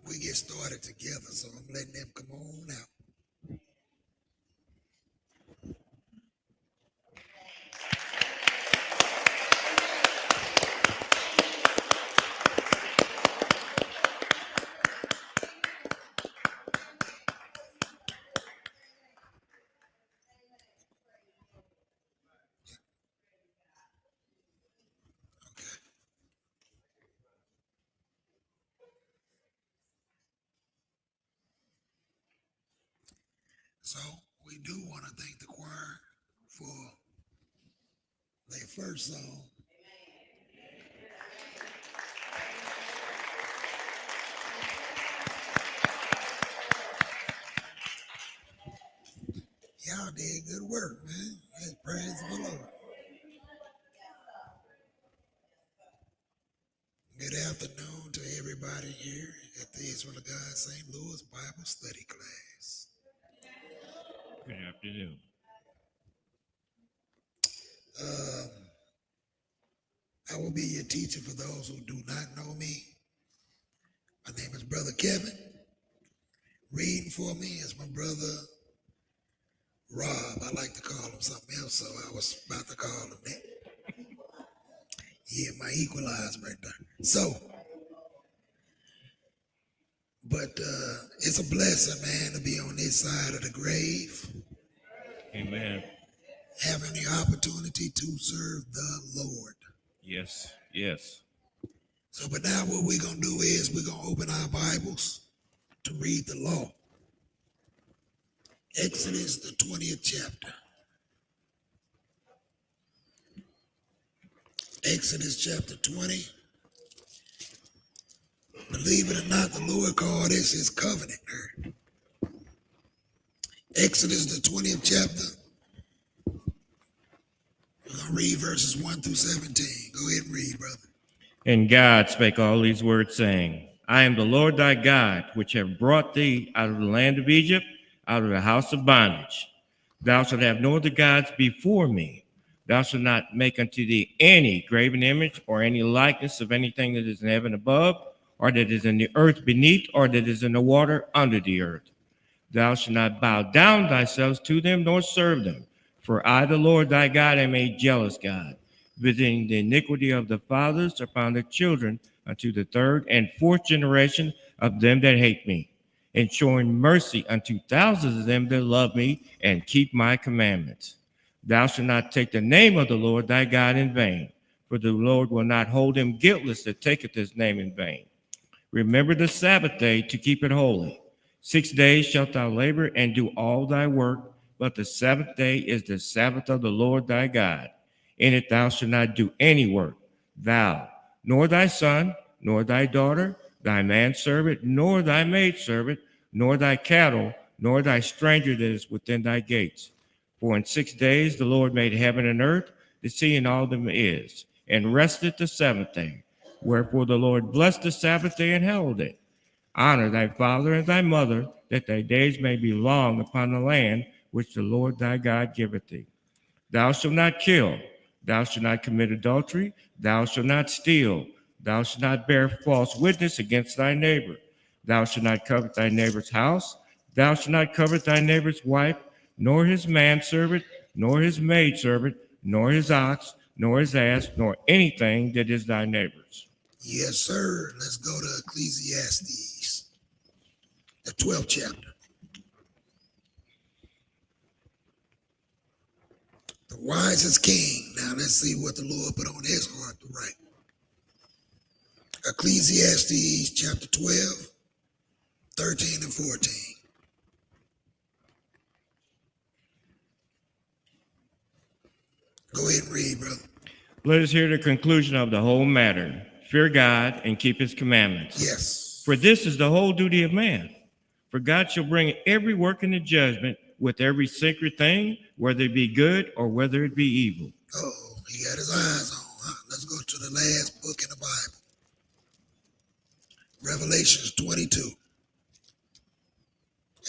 we get started together, so I'm letting them come on out. So we do want to thank the choir for their first song. Y'all did good work, man. Let's praise the Lord. Good afternoon to everybody here at the Israel of God St. Louis Bible Study Class. Good afternoon. I will be your teacher for those who do not know me. My name is Brother Kevin. Reading for me is my brother Rob. I like to call him something else, so I was about to call him that. Yeah, my equalizer right there. So, but it's a blessing, man, to be on this side of the grave. Amen. Having the opportunity to serve the Lord. Yes, yes. So, but now what we're going to do is we're going to open our Bibles to read the law. Exodus, the 20th chapter. Exodus chapter 20. Believe it or not, the Lord called this his covenant. Exodus, the 20th chapter. We're going to read verses 1 through 17. Go ahead and read, brother. And God spake all these words, saying, I am the Lord thy God, which have brought thee out of the land of Egypt, out of the house of bondage. Thou shalt have no other gods before me. Thou shalt not make unto thee any graven image or any likeness of anything that is in heaven above, or that is in the earth beneath, or that is in the water under the earth. Thou shalt not bow down thyself to them, nor serve them. For I, the Lord thy God, am a jealous God, visiting the iniquity of the fathers upon the children unto the third and fourth generation of them that hate me, and showing mercy unto thousands of them that love me and keep my commandments. Thou shalt not take the name of the Lord thy God in vain, for the Lord will not hold him guiltless that taketh his name in vain. Remember the Sabbath day to keep it holy. 6 days shalt thou labor and do all thy work, but the seventh day is the Sabbath of the Lord thy God. In it thou shalt not do any work, thou, nor thy son, nor thy daughter, thy manservant, nor thy maidservant, nor thy cattle, nor thy stranger that is within thy gates. For in 6 days the Lord made heaven and earth, the sea and all them is, and rested the seventh day. Wherefore the Lord blessed the Sabbath day and hallowed it. Honor thy father and thy mother, that thy days may be long upon the land which the Lord thy God giveth thee. Thou shalt not kill. Thou shalt not commit adultery. Thou shalt not steal. Thou shalt not bear false witness against thy neighbor. Thou shalt not covet thy neighbor's house. Thou shalt not covet thy neighbor's wife, nor his manservant, nor his maidservant, nor his ox, nor his ass, nor anything that is thy neighbor's. Yes, sir. Let's go to Ecclesiastes, the 12th chapter. The wisest king. Now let's see what the Lord put on his heart to write. Ecclesiastes chapter 12, 13 and 14. Go ahead and read, brother. Let us hear the conclusion of the whole matter. Fear God and keep his commandments. Yes. For this is the whole duty of man. For God shall bring every work into judgment with every sacred thing, whether it be good or whether it be evil. Oh, he got his eyes on. Huh? Let's go to the last book in the Bible. Revelations 22.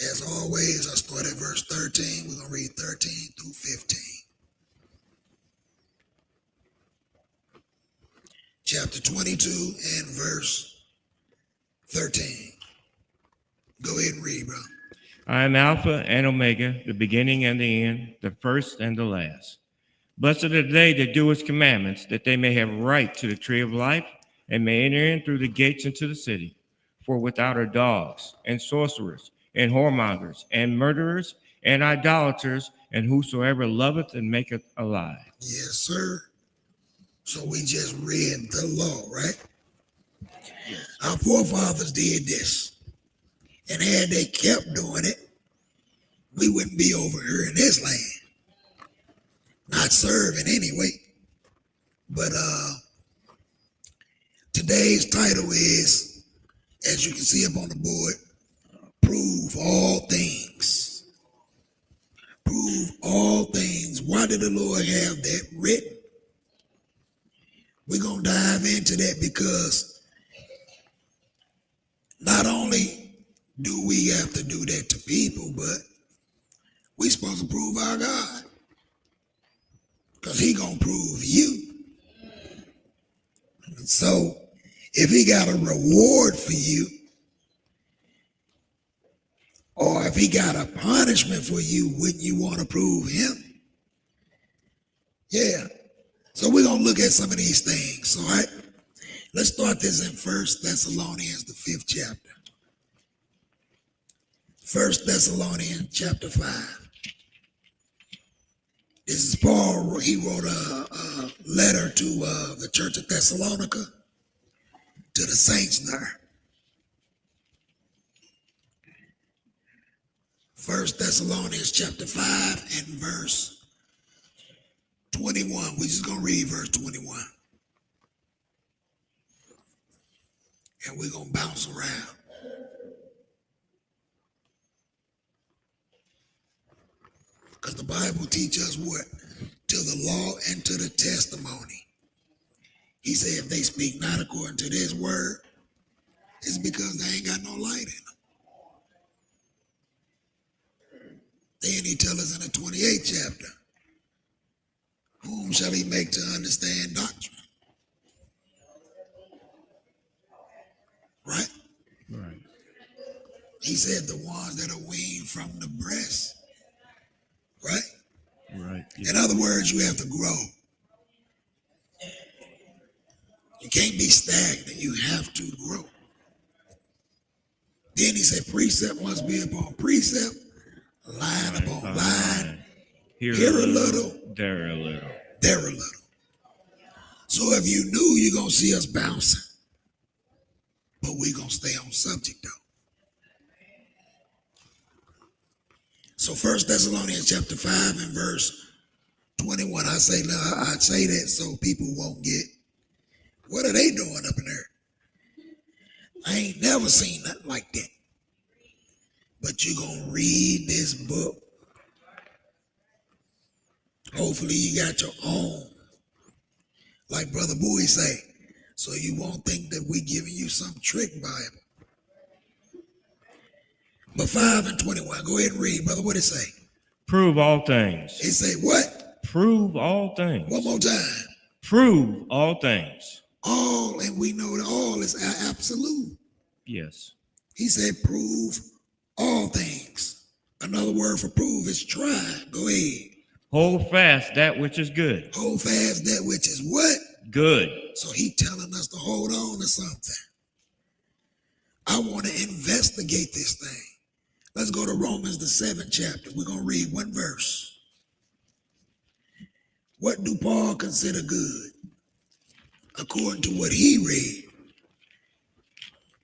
As always, I start at verse 13. We're going to read 13 through 15. Chapter 22 and verse 13. Go ahead and read, bro. I am Alpha and Omega, the beginning and the end, the first and the last. Blessed are they that do his commandments, that they may have right to the tree of life, and may enter in through the gates into the city. For without are dogs, and sorcerers, and whoremongers, and murderers, and idolaters, and whosoever loveth and maketh a lie. Yes, sir. So we just read the law, right? Yes. Our forefathers did this. And had they kept doing it, we wouldn't be over here in this land. Not serving anyway. But today's title is, as you can see up on the board, prove all things. Prove all things. Why did the Lord have that written? We're going to dive into that because not only do we have to do that to people, but we're supposed to prove our God. Because he going to prove you. So if he got a reward for you, or if he got a punishment for you, wouldn't you want to prove him? Yeah. So we're going to look at some of these things. All right. Let's start this in 1 Thessalonians, the 5th chapter. 1 Thessalonians chapter 5. This is Paul. He wrote a letter to the church of Thessalonica, to the saints there. 1 Thessalonians chapter 5 and verse 21. We're just going to read verse 21. And we're going to bounce around. Because the Bible teaches us what? To the law and to the testimony. He said if they speak not according to this word, it's because they ain't got no light in them. Then he tells us in the 28th chapter, whom shall he make to understand doctrine? Right? Right. He said the ones that are weaned from the breast. Right? Right. In other words, you have to grow. You can't be stagnant. You have to grow. Then he said precept must be upon precept, line upon line. Here a little, there a little. There a little. So if you knew, you're going to see us bouncing. But we're going to stay on subject though. So 1 Thessalonians chapter 5 and verse 21, I say that so people won't get, what are they doing up in there? I ain't never seen nothing like that. But you're going to read this book. Hopefully you got your own. Like Brother Bowie say, so you won't think that we giving you some trick Bible. But 5 and 21, go ahead and read, brother. What it say? Prove all things. It say what? Prove all things. One more time. Prove all things. All, and we know that all is absolute. Yes. He said prove all things. Another word for prove is try. Go ahead. Hold fast that which is good. Hold fast that which is what? Good. So he telling us to hold on to something. I want to investigate this thing. Let's go to Romans, the 7th chapter. We're going to read one verse. What do Paul consider good? According to what he read.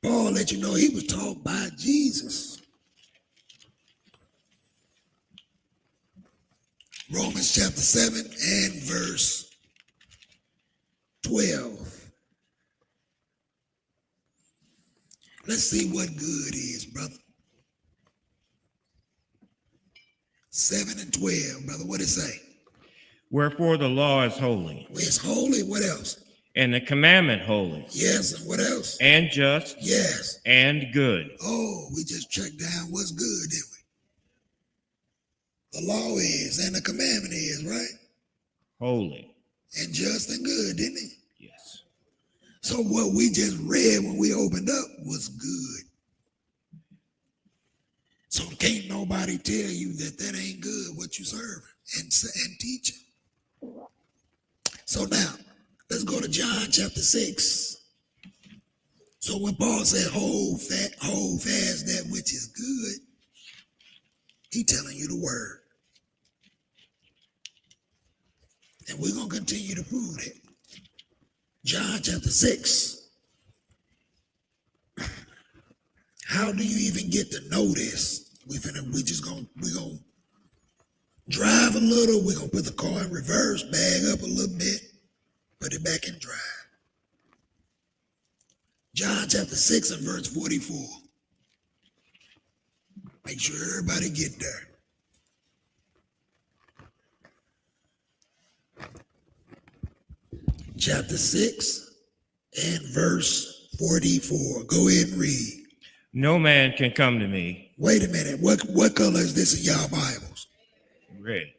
Paul let you know he was taught by Jesus. Romans chapter 7 and verse 12. Let's see what good is, brother. 7 and 12, brother. What it say? Wherefore the law is holy. It's holy. What else? And the commandment holy. Yes, and what else? And just. Yes. And good. Oh, we just checked down what's good, didn't we? The law is, and the commandment is, right? Holy. And just and good, didn't it? Yes. So what we just read when we opened up was good. nobody tell you that ain't good what you serving and teaching. So now, let's go to John chapter 6. So when Paul said hold fast that which is good, he telling you the word. And we're going to continue to prove that. John chapter 6. How do you even get to know this? We're gonna drive a little, we're gonna put the car in reverse, bag up a little bit, put it back in drive. John chapter 6 and verse 44. Make sure everybody get there. Chapter 6 and verse 44. Go ahead and read. No man can come to me. Wait a minute. What color is this in y'all Bibles? Red.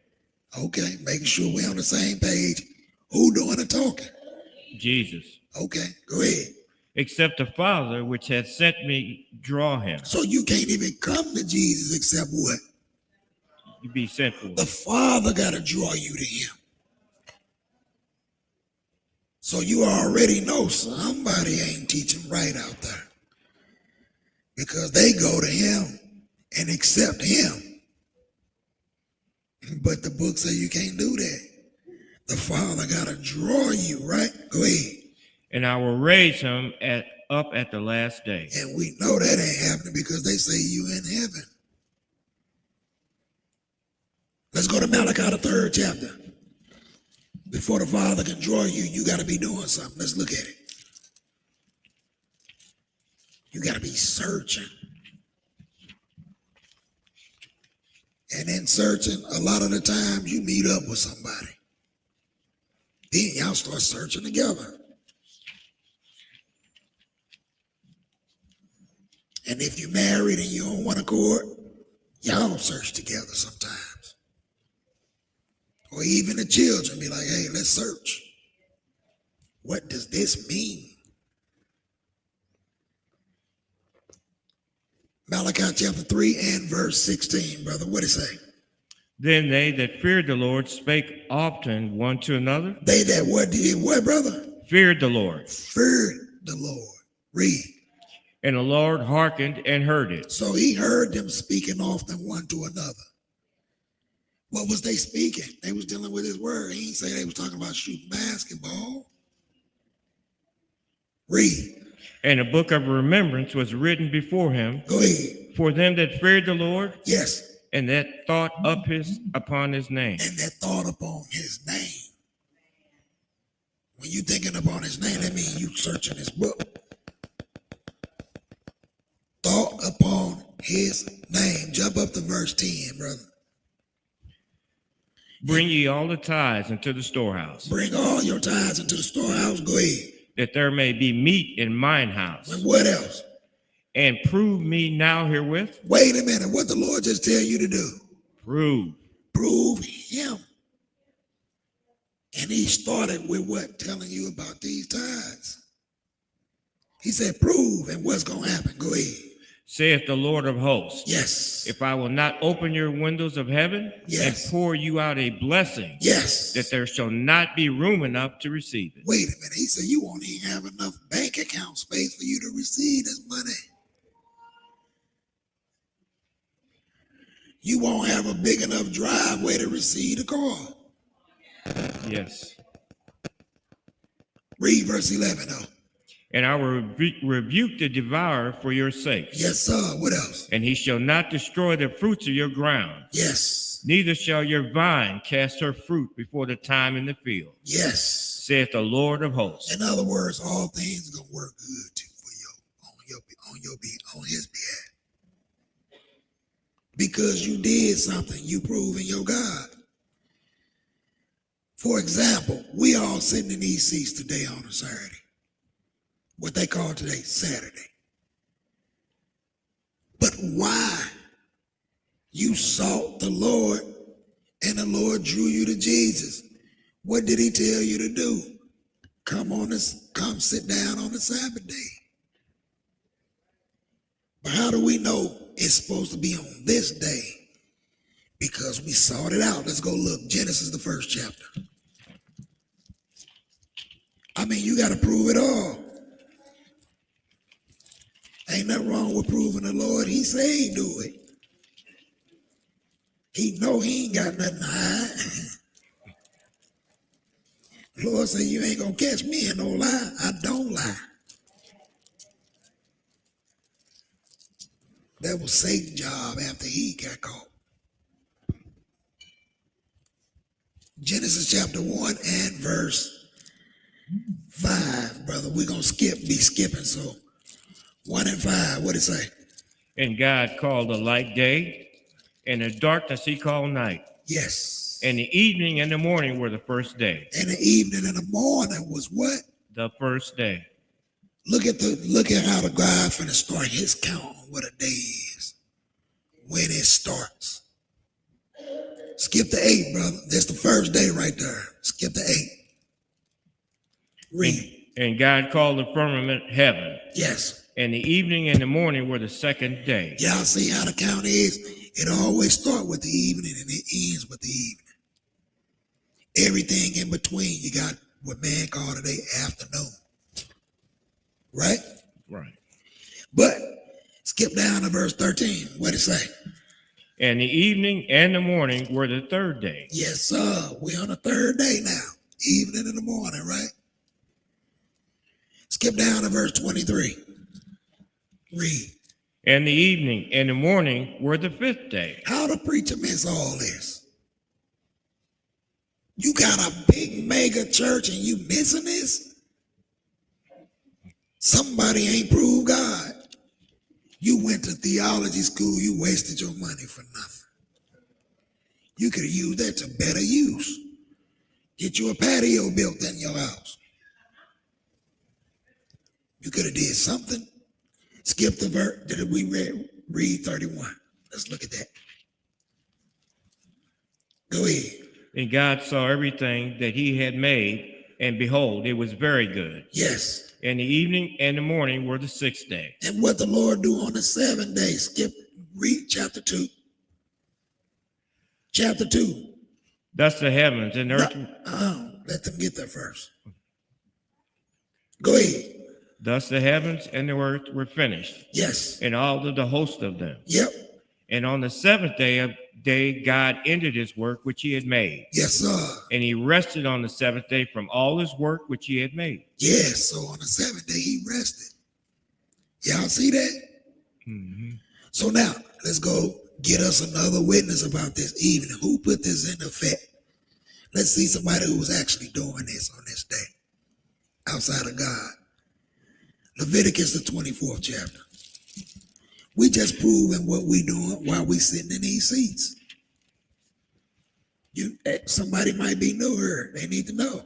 Okay, making sure we're on the same page. Who doing the talking? Jesus. Okay, go ahead. Except the Father which hath sent me draw him. So you can't even come to Jesus except what? You be sent for. The Father got to draw you to him. So you already know somebody ain't teaching right out there. Because they go to him and accept him. But the book says you can't do that. The Father got to draw you, right? Go ahead. And I will raise him up at the last day. And we know that ain't happening because they say you in heaven. Let's go to Malachi, the 3rd chapter. Before the Father can draw you, you got to be doing something. Let's look at it. You got to be searching. And in searching, a lot of the times you meet up with somebody. Then y'all start searching together. And if you're married and you don't want to court, y'all search together sometimes. Or even the children be like, hey, let's search. What does this mean? Malachi chapter 3 and verse 16, brother. What it say? Then they that feared the Lord spake often one to another. They that what did what, brother? Feared the Lord. Feared the Lord. Read. And the Lord hearkened and heard it. So he heard them speaking often one to another. What was they speaking? They was dealing with his word. He didn't say they was talking about shooting basketball. Read. And a book of remembrance was written before him. Go ahead. For them that feared the Lord. Yes. And that thought upon his name. And that thought upon his name. When you thinking upon his name, that means you searching his book. Thought upon his name. Jump up to verse 10, brother. Bring ye all the tithes into the storehouse. Bring all your tithes into the storehouse. Go ahead. That there may be meat in mine house. And what else? And prove me now herewith. Wait a minute. What the Lord just tell you to do? Prove. Prove him. And he started with what? Telling you about these tithes. He said, prove, and what's going to happen? Go ahead. Saith the Lord of hosts. Yes. If I will not open your windows of heaven. Yes. And pour you out a blessing. Yes. That there shall not be room enough to receive it. Wait a minute. He said you won't even have enough bank account space for you to receive this money. You won't have a big enough driveway to receive the car. Yes. Read verse 11 though. And I will rebuke the devourer for your sakes. Yes, sir. What else? And he shall not destroy the fruits of your ground. Yes. Neither shall your vine cast her fruit before the time in the field. Yes. Saith the Lord of hosts. In other words, all things gonna work good too for you on his behalf. Because you did something, you proving your God. For example, we all sitting in these seats today on a Saturday. What they call today Saturday. But why? You sought the Lord and the Lord drew you to Jesus. What did he tell you to do? Come sit down on the Sabbath day. But how do we know it's supposed to be on this day because we sought it out. Let's go look. Genesis, the first chapter. I mean, you got to prove it all. Ain't nothing wrong with proving the Lord. He say he do it. He know he ain't got nothing to hide. The Lord say, you ain't going to catch me in no lie. I don't lie. That was Satan's job after he got caught. Genesis chapter 1 and verse 5, brother. We're going to be skipping. So 1 and 5, what it say? And God called the light day, and the darkness he called night. Yes. And the evening and the morning were the first day. And the evening and the morning was what? The first day. Look at how the God finna start his count on what a day is. When it starts. Skip the 8, brother. That's the first day right there. Skip the 8. Read. And God called the firmament heaven. Yes. And the evening and the morning were the second day. Y'all see how the count is? It always starts with the evening and it ends with the evening. Everything in between, you got what man called today afternoon. Right? Right. But skip down to verse 13. What it say? And the evening and the morning were the third day. Yes, sir. We're on the third day now. Evening and the morning, right? Skip down to verse 23. Read. And the evening and the morning were the fifth day. How the preacher miss all this? You got a big mega church and you missing this? Somebody ain't proved God. You went to theology school, you wasted your money for nothing. You could have used that to better use. Get you a patio built in your house. You could have did something. Skip the verse that we read 31. Let's look at that. Go ahead. And God saw everything that he had made, and behold, it was very good. Yes. And the evening and the morning were the sixth day. And what the Lord do on the seventh day? Read chapter 2. Chapter 2. Thus the heavens and earth. Let them get there first. Go ahead. Thus the heavens and the earth were finished. Yes. And all of the host of them. Yep. And on the seventh day, God ended his work which he had made. Yes, sir. And he rested on the seventh day from all his work which he had made. Yes. So on the seventh day, he rested. Y'all see that? Mm-hmm. So now, let's go get us another witness about this evening. Who put this in effect? Let's see somebody who was actually doing this on this day outside of God. Leviticus, the 24th chapter. We just proving what we doing while we sitting in these seats. Somebody might be new here. They need to know.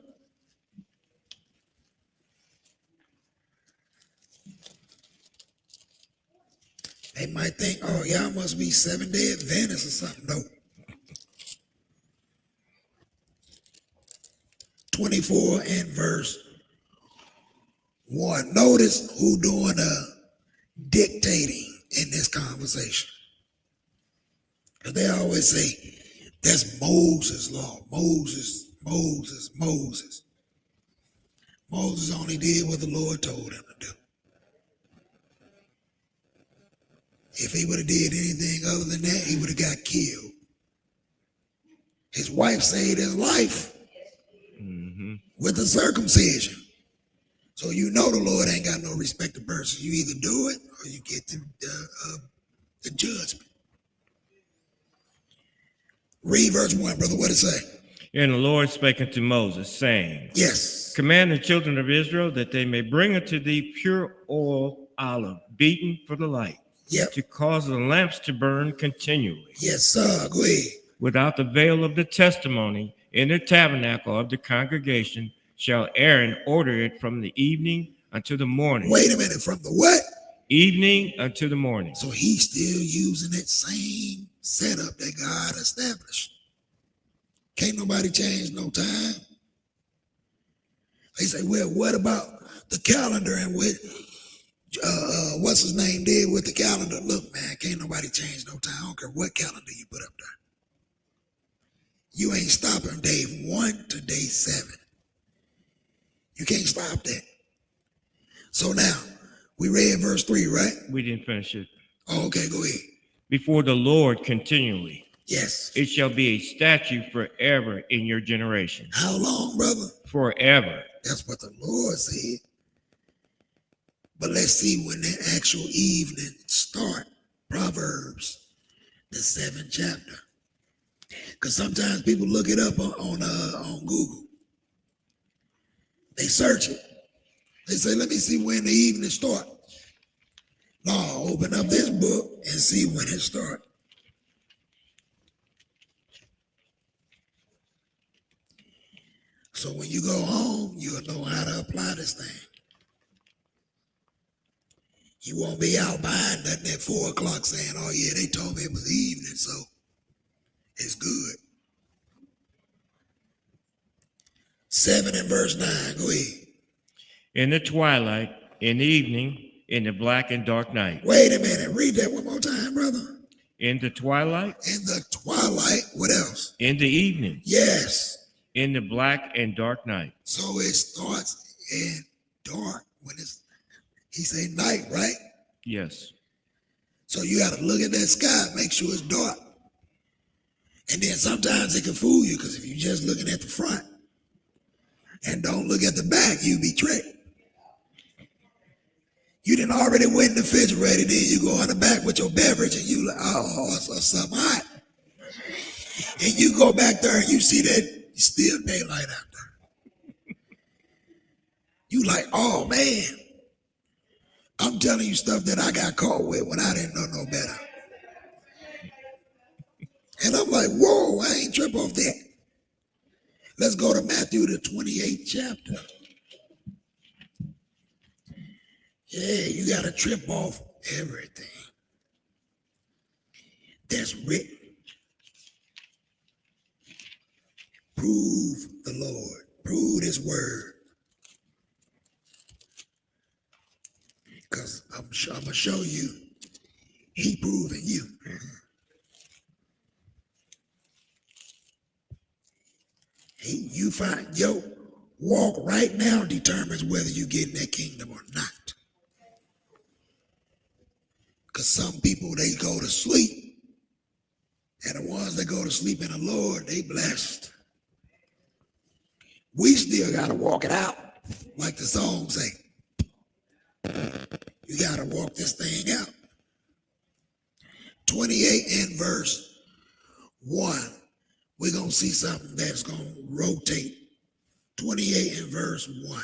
They might think, oh, y'all must be Seventh-day Adventists or something. No. 24 and verse 1. Notice who doing dictating in this conversation. Because they always say, that's Moses' law. Moses. Moses only did what the Lord told him to do. If he would have did anything other than that, he would have got killed. His wife saved his life with the circumcision. So you know the Lord ain't got no respect to persons. You either do it or you get the judgment. Read verse 1, brother. What it say? And the Lord spake unto Moses, saying, Yes. Command the children of Israel that they may bring unto thee pure oil olive, beaten for the light, Yep. to cause the lamps to burn continually. Yes, sir. Go ahead. Without the veil of the testimony in the tabernacle of the congregation shall Aaron order it from the evening unto the morning. Wait a minute. From the what? Evening unto the morning. So he's still using that same setup that God established. Can't nobody change no time. They say, well, what about the calendar and what what's his name did with the calendar. Look, man, can't nobody change no time. I don't care what calendar you put up there. You ain't stopping day 1 to day 7. You can't stop that. So now, we read verse 3, right? We didn't finish it. Oh, okay, go ahead. Before the Lord continually. Yes. It shall be a statute forever in your generation. How long, brother? Forever. That's what the Lord said. But let's see when the actual evening start. Proverbs, the 7th chapter. Because sometimes people look it up on Google. They search it. They say, let me see when the evening start. No, open up this book and see when it start. So when you go home, you'll know how to apply this thing. You won't be out buying nothing at 4 o'clock saying, oh yeah, they told me it was evening, so it's good. 7 and verse 9, go ahead. In the twilight, in the evening, in the black and dark night. Wait a minute, read that one more time, brother. In the twilight. In the twilight, what else? In the evening. Yes. In the black and dark night. So it starts in dark when he say night, right? Yes. So you got to look at that sky, make sure it's dark. And then sometimes it can fool you because if you're just looking at the front and don't look at the back, you be tricked. You didn't already went in the refrigerator, then you go on the back with your beverage and you like, oh, it's something hot. And you go back there and you see that it's still daylight out there. You like, oh man, I'm telling you stuff that I got caught with when I didn't know no better. And I'm like, whoa, I ain't trip off that. Let's go to Matthew, the 28th chapter. Yeah, you got to trip off everything that's written. Prove the Lord. Prove his word. Because I'm going to show you, he proving you. You find your walk right now determines whether you get in that kingdom or not. Because some people, they go to sleep. And the ones that go to sleep in the Lord, they blessed. We still got to walk it out. Like the song say. You got to walk this thing out. 28 and verse 1. We're going to see something that's going to rotate. 28 and verse 1.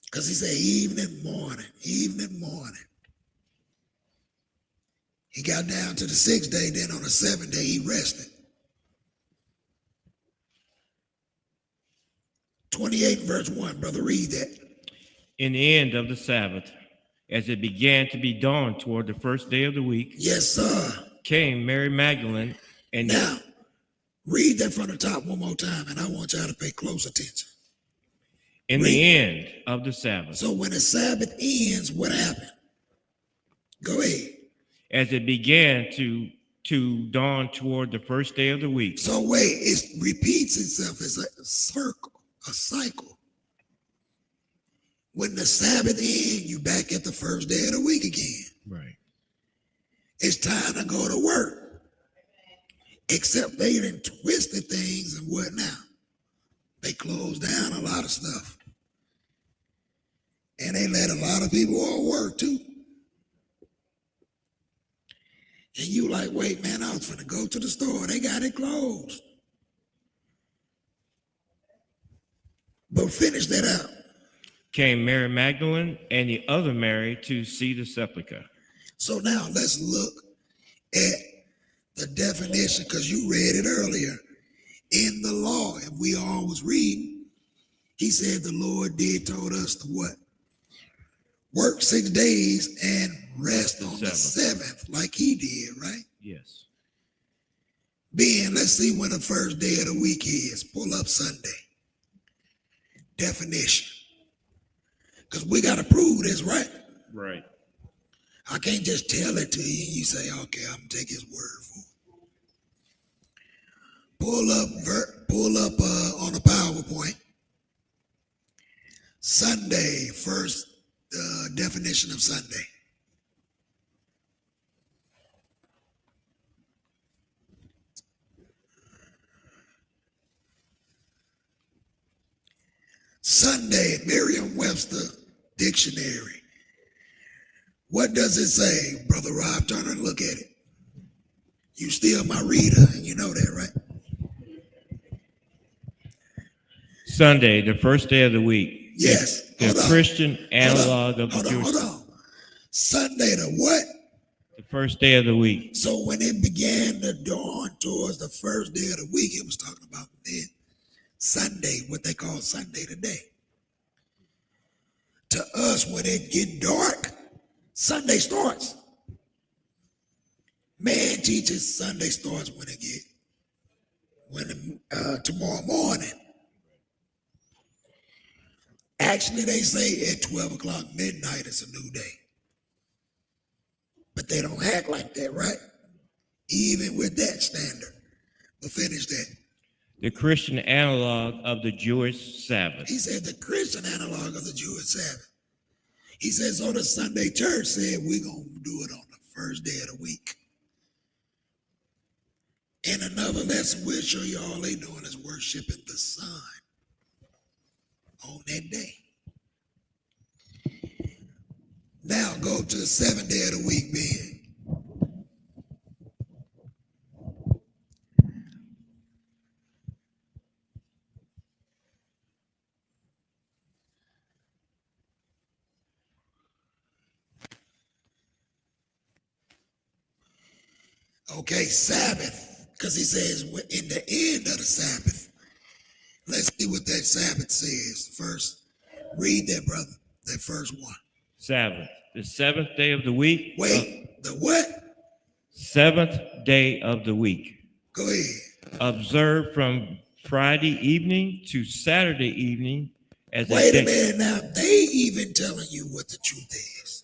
Because he said evening, morning. He got down to the 6th day, then on the 7th day he rested. 28 verse 1, brother, read that. In the end of the Sabbath, as it began to be dawn toward the first day of the week. Yes, sir. Came Mary Magdalene and... Now, read that from the top one more time, and I want y'all to pay close attention. In the end of the Sabbath. So when the Sabbath ends, what happened? Go ahead. As it began to dawn toward the first day of the week. So wait, it repeats itself as a circle, a cycle. When the Sabbath ends, you back at the first day of the week again. Right. It's time to go to work. Except they done twisted things and what now? They closed down a lot of stuff. And they let a lot of people all work too. And you like, wait, man, I was finna go to the store. They got it closed. But finish that out. Came Mary Magdalene and the other Mary to see the sepulchre. So now let's look at the definition, because you read it earlier. In the law, and we all was reading, he said the Lord did told us to what? Work 6 days and rest on the 7th, like he did, right? Yes. Let's see when the first day of the week is. Pull up Sunday. definition. Because we got to prove this, right? Right. I can't just tell it to you and you say, okay, I'm going to take his word for it. Pull up on a PowerPoint. Sunday, first definition of Sunday. Sunday, Merriam-Webster Dictionary. What does it say, Brother Rob? Turn and look at it. You still my reader, and you know that, right? Sunday, the first day of the week. Yes. The Christian analog of the Jewish. Hold on. Sunday, the what? The first day of the week. So when it began to dawn towards the first day of the week, it was talking about then Sunday, what they call Sunday today. To us, when it get dark, Sunday starts. Man teaches Sunday starts tomorrow morning. Actually, they say at 12 o'clock midnight it's a new day. But they don't act like that, right? Even with that standard. But finish that. The Christian analog of the Jewish Sabbath. He said the Christian analog of the Jewish Sabbath. He said, so the Sunday church said we're going to do it on the first day of the week. In another lesson, we'll show you all they doing is worshiping the sun on that day. Now go to the seventh day of the week, Ben. Okay, Sabbath, because he says in the end of the Sabbath. Let's see what that Sabbath says. First, read that, brother, that first one. Sabbath, the seventh day of the week. Wait, the what? Seventh day of the week. Go ahead. Observed from Friday evening to Saturday evening as Wait a minute now. They even telling you what the truth is.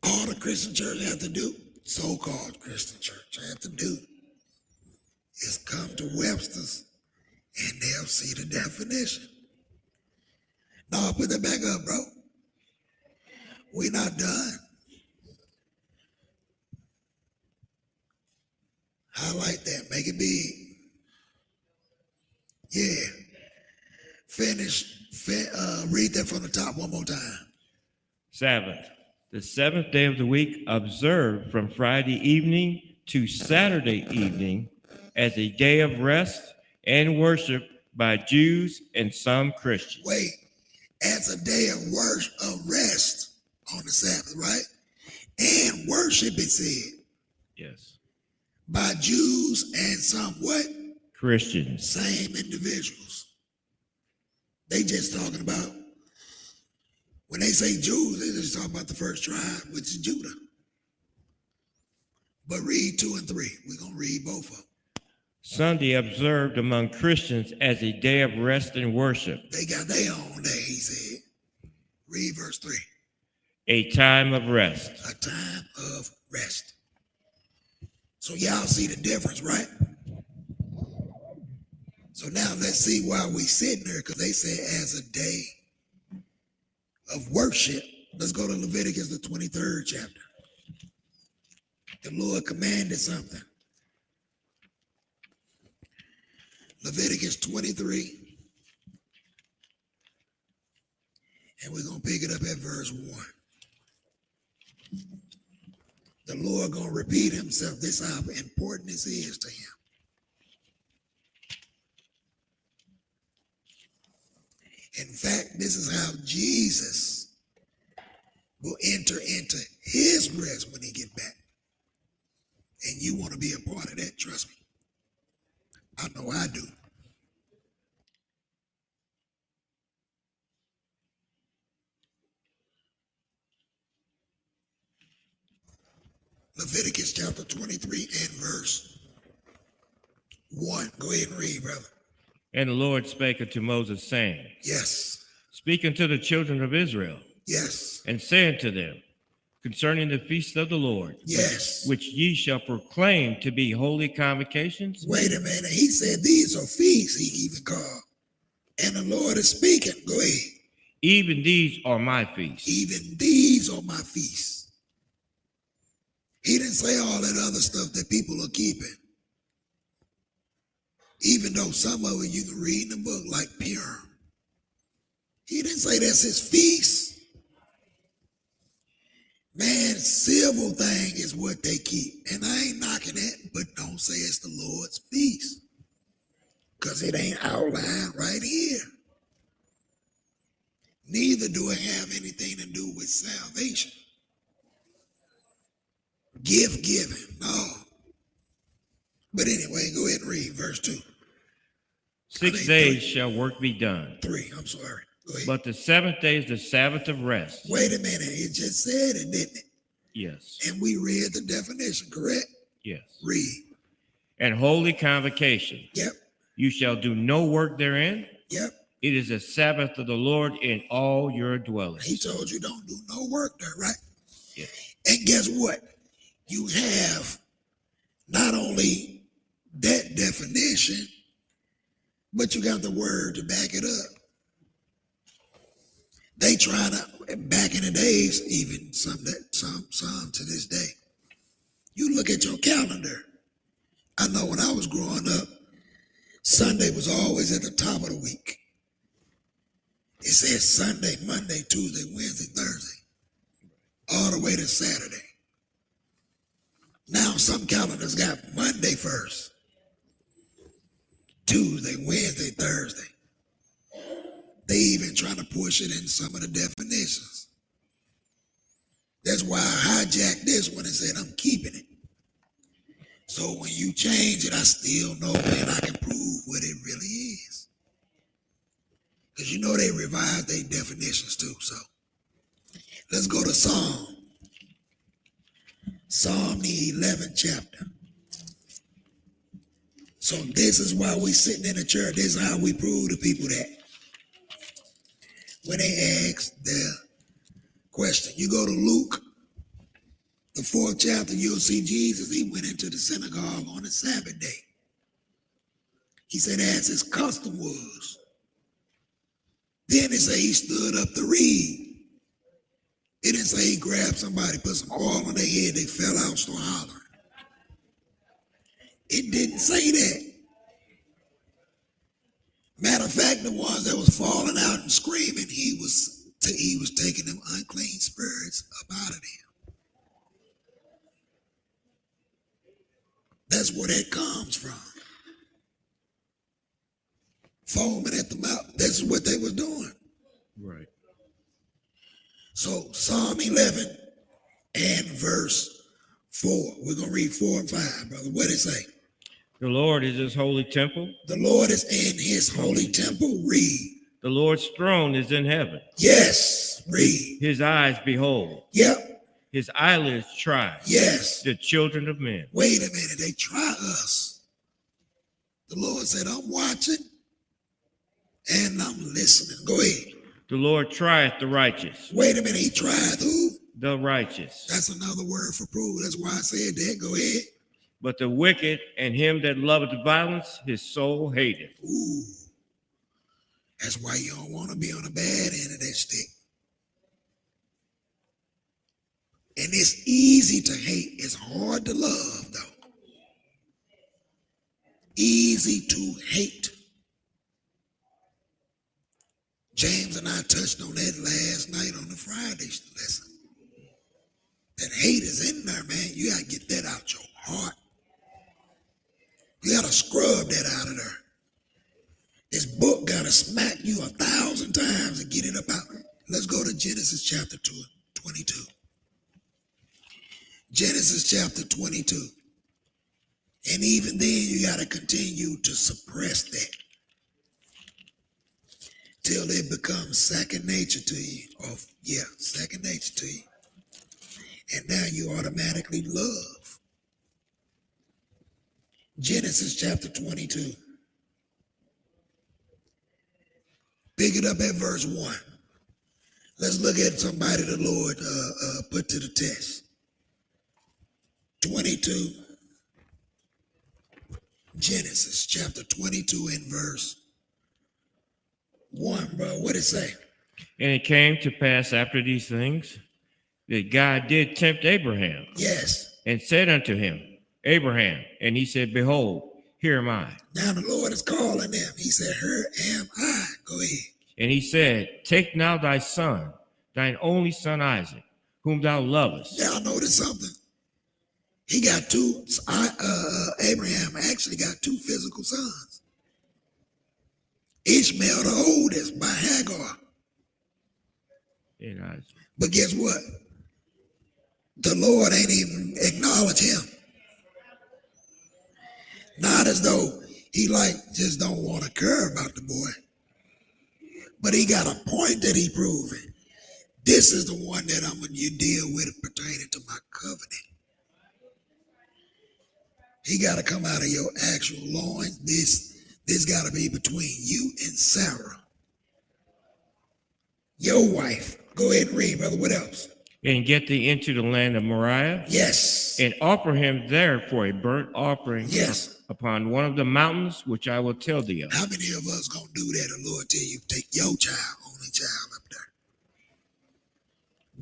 All the Christian church have to do, so-called Christian church have to do, is come to Webster's and they'll see the definition. No, put that back up, bro. We're not done. Highlight that. Make it big. Yeah. Finish. Read that from the top one more time. Sabbath, the seventh day of the week, observed from Friday evening to Saturday evening as a day of rest and worship by Jews and some Christians. Wait, as a day of worship, of rest on the Sabbath, right? And worship, it said. Yes. By Jews and some what? Christians. Same individuals. They just talking about, when they say Jews, they just talking about the first tribe, which is Judah. But read 2 and 3. We're going to read both of them. Sunday observed among Christians as a day of rest and worship. They got their own day, he said. Read verse 3. A time of rest. A time of rest. So y'all see the difference, right? So now let's see why we sitting there, because they say as a day of worship. Let's go to Leviticus, the 23rd chapter. The Lord commanded something. Leviticus 23. And we're going to pick it up at verse 1. The Lord going to repeat himself. This is how important this is to him. In fact, this is how Jesus will enter into his rest when he get back. And you want to be a part of that, trust me. I know I do. Leviticus chapter 23 and verse 1. Go ahead and read, brother. And the Lord spake unto Moses, saying, Yes. Speak unto the children of Israel, Yes. and say unto them, concerning the feast of the Lord, Yes. which ye shall proclaim to be holy convocations. Wait a minute. He said these are feasts, he even called. And the Lord is speaking. Go ahead. Even these are my feasts. Even these are my feasts. He didn't say all that other stuff that people are keeping. Even though some of it you can read in the book like Purim. He didn't say that's his feast. Man, civil thing is what they keep. And I ain't knocking that, but don't say it's the Lord's feast. Because it ain't outlined right here. Neither do it have anything to do with salvation. Gift giving, no. But anyway, go ahead and read verse 2. 6 days shall work be done. 3, I'm sorry. Go ahead. But the seventh day is the Sabbath of rest. Wait a minute, it just said it, didn't it? Yes. And we read the definition, correct? Yes. Read. And holy convocation. Yep. You shall do no work therein. Yep. It is the Sabbath of the Lord in all your dwellings. He told you don't do no work there, right? Yes. And guess what? You have not only that definition, but you got the word to back it up. They try to, back in the days, even some to this day. You look at your calendar. I know when I was growing up, Sunday was always at the top of the week. It says Sunday, Monday, Tuesday, Wednesday, Thursday, all the way to Saturday. Now some calendars got Monday first, Tuesday, Wednesday, Thursday. They even trying to push it in some of the definitions. That's why I hijacked this one and said I'm keeping it. So when you change it, I still know and I can prove what it really is. Because you know they revised their definitions too. So let's go to Psalm. Psalm the 11th chapter. So this is why we sitting in the church. This is how we prove to people that. When they ask the question. You go to Luke, the 4th chapter, you'll see Jesus. He went into the synagogue on the Sabbath day. He said as his custom was. Then it say he stood up to read. It didn't say he grabbed somebody, put some oil on their head, they fell out, started hollering. It didn't say that. Matter of fact, the ones that was falling out and screaming, he was taking them unclean spirits up out of them. That's where that comes from. Foaming at the mouth. That's what they was doing. Right. So Psalm 11 and verse 4. We're going to read 4 and 5, brother. What did it say? The Lord is his holy temple. The Lord is in his holy temple. Read. The Lord's throne is in heaven. Yes. Read. His eyes behold. Yep. His eyelids try. Yes. The children of men. Wait a minute. They try us. The Lord said, I'm watching and I'm listening. Go ahead. The Lord trieth the righteous. Wait a minute. He tried who? The righteous. That's another word for prove. That's why I said that. Go ahead. But the wicked and him that loveth violence, his soul hateth. Ooh. That's why you don't want to be on the bad end of that stick. And it's easy to hate. It's hard to love, though. Easy to hate. James and I touched on that last night on the Friday lesson. That hate is in there, man. You got to get that out your heart. You got to scrub that out of there. This book got to smack you 1,000 times and get it up out. Let's go to Genesis chapter 22. Genesis chapter 22. And even then, you got to continue to suppress that till it becomes second nature to you. Second nature to you. And now you automatically love. Genesis chapter 22. Pick it up at verse 1. Let's look at somebody the Lord put to the test. 22. Genesis chapter 22 and verse 1, bro. What it say? And it came to pass after these things that God did tempt Abraham. Yes. And said unto him, Abraham. And he said, Behold, here am I. Now the Lord is calling him. He said, here am I. Go ahead. And he said, Take now thy son, thine only son Isaac, whom thou lovest. Y'all notice something? He got two, Abraham actually got two physical sons. Ishmael the oldest by Hagar. And Isaac. But guess what? The Lord ain't even acknowledge him. Not as though he just don't want to care about the boy. But he got a point that he proving. This is the one that I'm going to deal with pertaining to my covenant. He got to come out of your actual loins. This got to be between you and Sarah, your wife. Go ahead and read, brother. What else? And get thee into the land of Moriah. Yes. And offer him there for a burnt offering. Yes. Upon one of the mountains which I will tell thee of. How many of us gonna do that? The Lord tell you, take your child, only child up there.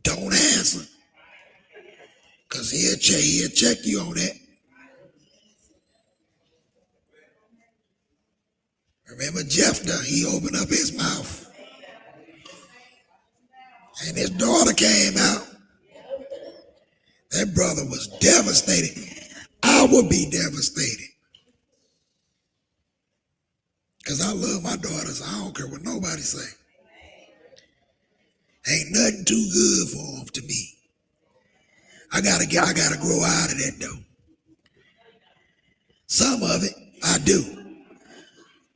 Don't answer. Because he'll check you on that. Remember Jephthah, he opened up his mouth. And his daughter came out. That brother was devastated. I would be devastated. Because I love my daughters. I don't care what nobody say. Ain't nothing too good for them to me. I gotta grow out of that though. Some of it I do.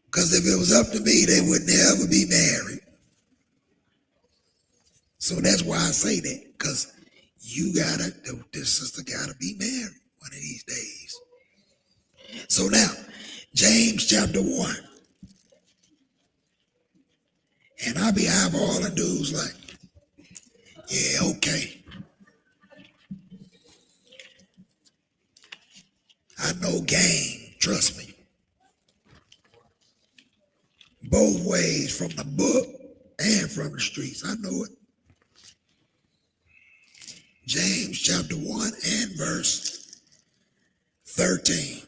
Because if it was up to me, they would never be married. So that's why I say that. Because this sister gotta be married one of these days. So now, James chapter 1. And I be eyeballing dudes like, yeah, okay. I know game, trust me. Both ways, from the book and from the streets. I know it. James chapter 1 and verse 13.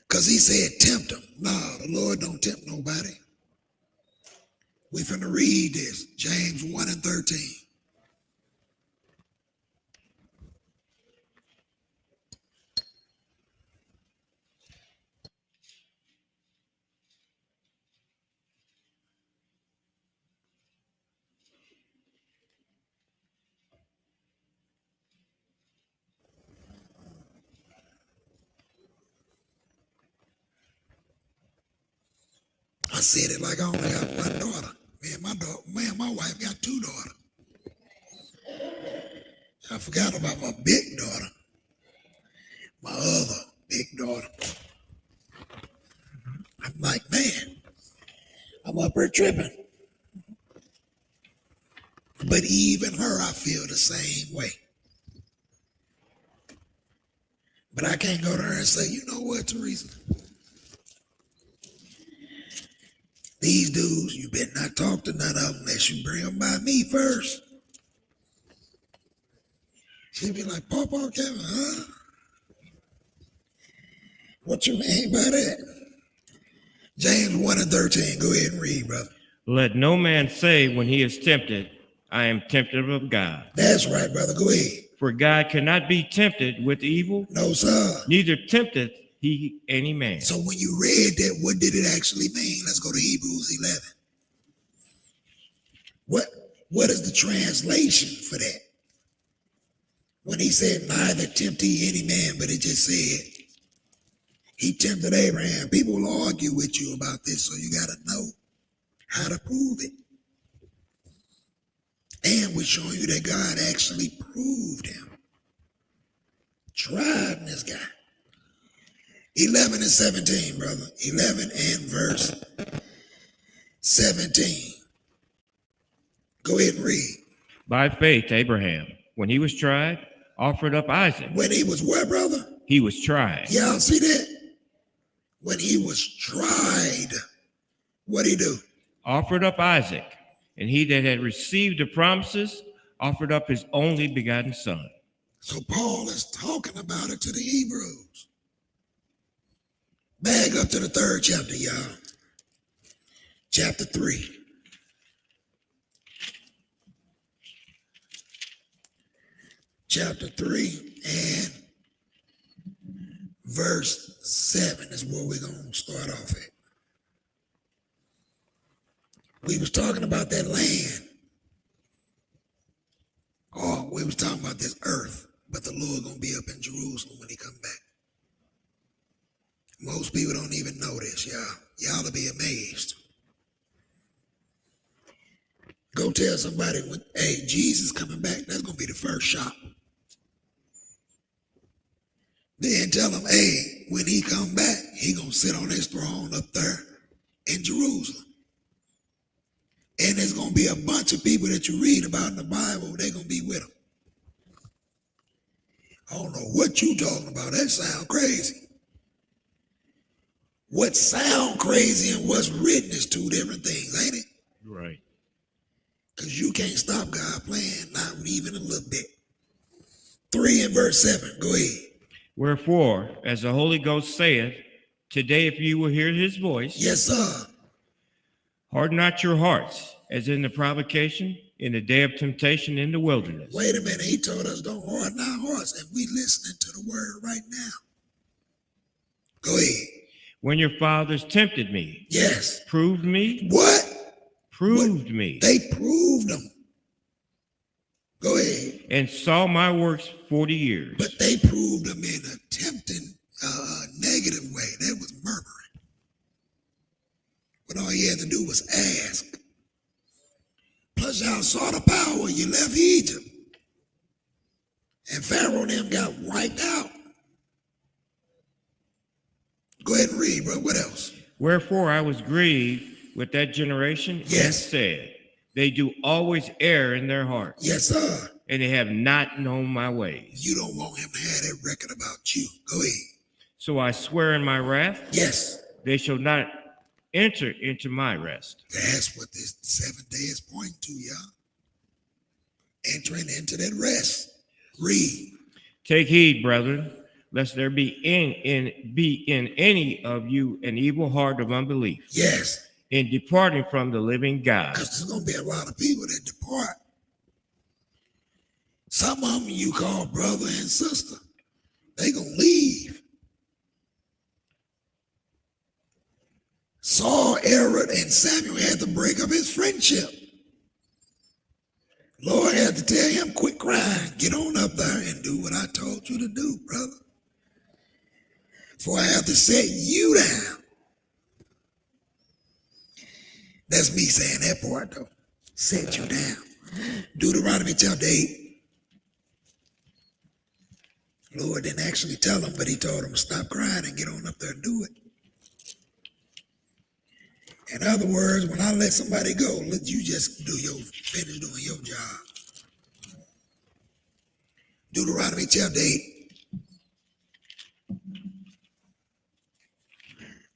Because he said, tempt him. No, the Lord don't tempt nobody. We finna read this. James 1 and 13. I said it like I only got one daughter. My wife got two daughters. I forgot about my big daughter. My other big daughter. I'm like, man, I'm up here tripping. But even her, I feel the same way. But I can't go to her and say, you know what, Teresa? These dudes, you better not talk to none of them unless you bring them by me first. She'd be like, Papa, Kevin, huh? What you mean by that? James 1 and 13, go ahead and read, brother. Let no man say when he is tempted, I am tempted of God. That's right, brother, go ahead. For God cannot be tempted with evil. No, sir. Neither tempteth he any man. So when you read that, what did it actually mean? Let's go to Hebrews 11. What is the translation for that? When he said, neither tempt he any man, but it just said, he tempted Abraham. People will argue with you about this, so you got to know how to prove it. And we're showing you that God actually proved him. Trying this guy. 11 and 17, brother. 11 and verse 17. Go ahead and read. By faith, Abraham, when he was tried, offered up Isaac. When he was what, brother? He was tried. Y'all see that? When he was tried, what'd he do? Offered up Isaac. And he that had received the promises offered up his only begotten son. So Paul is talking about it to the Hebrews. Back up to the 3rd chapter, y'all. Chapter 3. Chapter 3 and verse 7 is where we're going to start off at. We was talking about that land. Oh, we was talking about this earth, but the Lord going to be up in Jerusalem when he come back. Most people don't even know this, y'all. Y'all will be amazed. Go tell somebody, hey, Jesus coming back, that's going to be the first shot. Then tell them, hey, when he come back, he going to sit on his throne up there in Jerusalem. And there's going to be a bunch of people that you read about in the Bible, they're going to be with him. I don't know what you talking about. That sound crazy. What sound crazy and what's written is two different things, ain't it? Right. Because you can't stop God playing, not even a little bit. 3 and verse 7, go ahead. Wherefore, as the Holy Ghost saith, today if you will hear his voice, Yes, sir. harden not your hearts, as in the provocation, in the day of temptation in the wilderness. Wait a minute, he told us don't harden our hearts, and we listening to the word right now. Go ahead. When your fathers tempted me, Yes. proved me, What? proved me, They proved them. Go ahead. and saw my works 40 years. But they proved them in a tempting, negative way. That was murmuring. But all you had to do was ask. Plus, y'all saw the power when you left Egypt. And Pharaoh and them got wiped out. Go ahead and read, bro. What else? Wherefore I was grieved with that generation, and Yes. said, they do always err in their hearts, Yes, sir. and they have not known my ways. You don't want him to have that record about you. Go ahead. So I swear in my wrath, Yes. they shall not enter into my rest. That's what this 7th day is pointing to, y'all. Entering into that rest. Read. Take heed, brethren, lest there be in any of you an evil heart of unbelief, Yes. in departing from the living God. Because there's going to be a lot of people that depart. Some of them you call brother and sister. They going to leave. Saul, Aaron, and Samuel had to break up his friendship. Lord had to tell him, quit crying. Get on up there and do what I told you to do, brother. For I have to set you down. That's me saying that part, though. Set you down. Deuteronomy chapter 8. Lord didn't actually tell him, but he told him to stop crying and get on up there and do it. In other words, when I let somebody go, let you just finish doing your job. Deuteronomy chapter 8.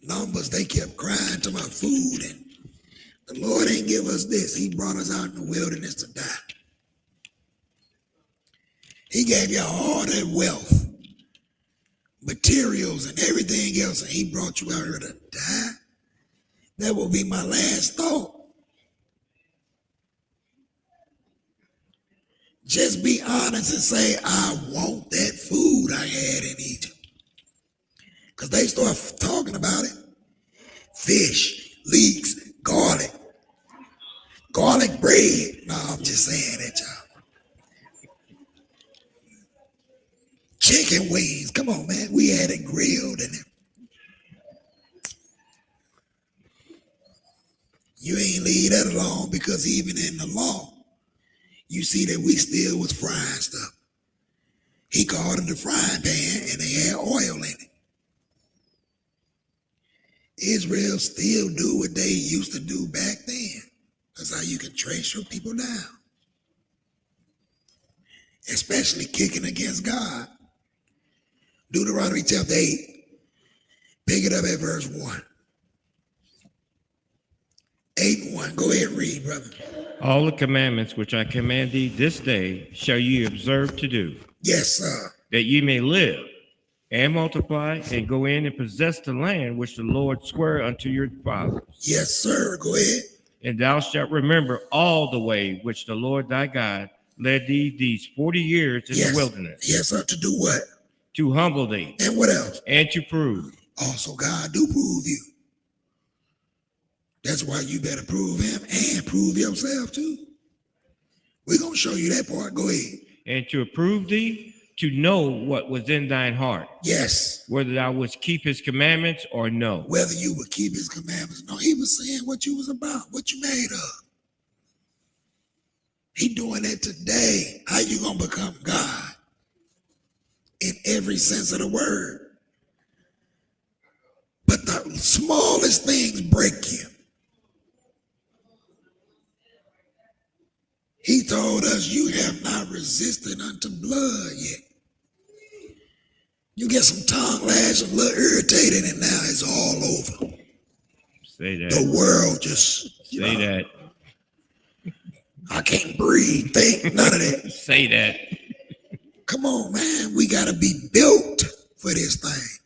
Numbers, they kept crying to my food, and the Lord ain't give us this. He brought us out in the wilderness to die. He gave y'all all that wealth, materials, and everything else, and he brought you out here to die. That will be my last thought. Just be honest and say, I want that food I had in Egypt. Because they start talking about it. Fish, leeks, garlic bread. No, I'm just saying that, y'all. Chicken wings. Come on, man. We had it grilled and you ain't leave that alone, because even in the law, you see that we still was frying stuff. He called in the frying pan and they had oil in it. Israel still do what they used to do back then. That's how you can trace your people down. Especially kicking against God. Deuteronomy chapter 8. Pick it up at verse 1. 8:1. Go ahead and read, brother. All the commandments which I command thee this day shall ye observe to do, Yes, sir. that ye may live and multiply and go in and possess the land which the Lord sware unto your fathers. Yes, sir. Go ahead. And thou shalt remember all the way which the Lord thy God led thee these 40 years in the wilderness. Yes, sir. To do what? To humble thee. And what else? And to prove. Also, God do prove you. That's why you better prove him and prove yourself too. We're going to show you that part. Go ahead. And to approve thee, to know what was in thine heart. Yes. Whether thou wouldst keep his commandments or no. Whether you would keep his commandments. No, he was saying what you was about, what you made of. He doing that today. How you going to become God? In every sense of the word. But the smallest things break you. He told us you have not resisted unto blood yet. You get some tongue lash, a little irritated, and now it's all over. Say that. The world just, Say that. I can't breathe, think, none of that. Say that. Come on, man. We got to be built for this thing.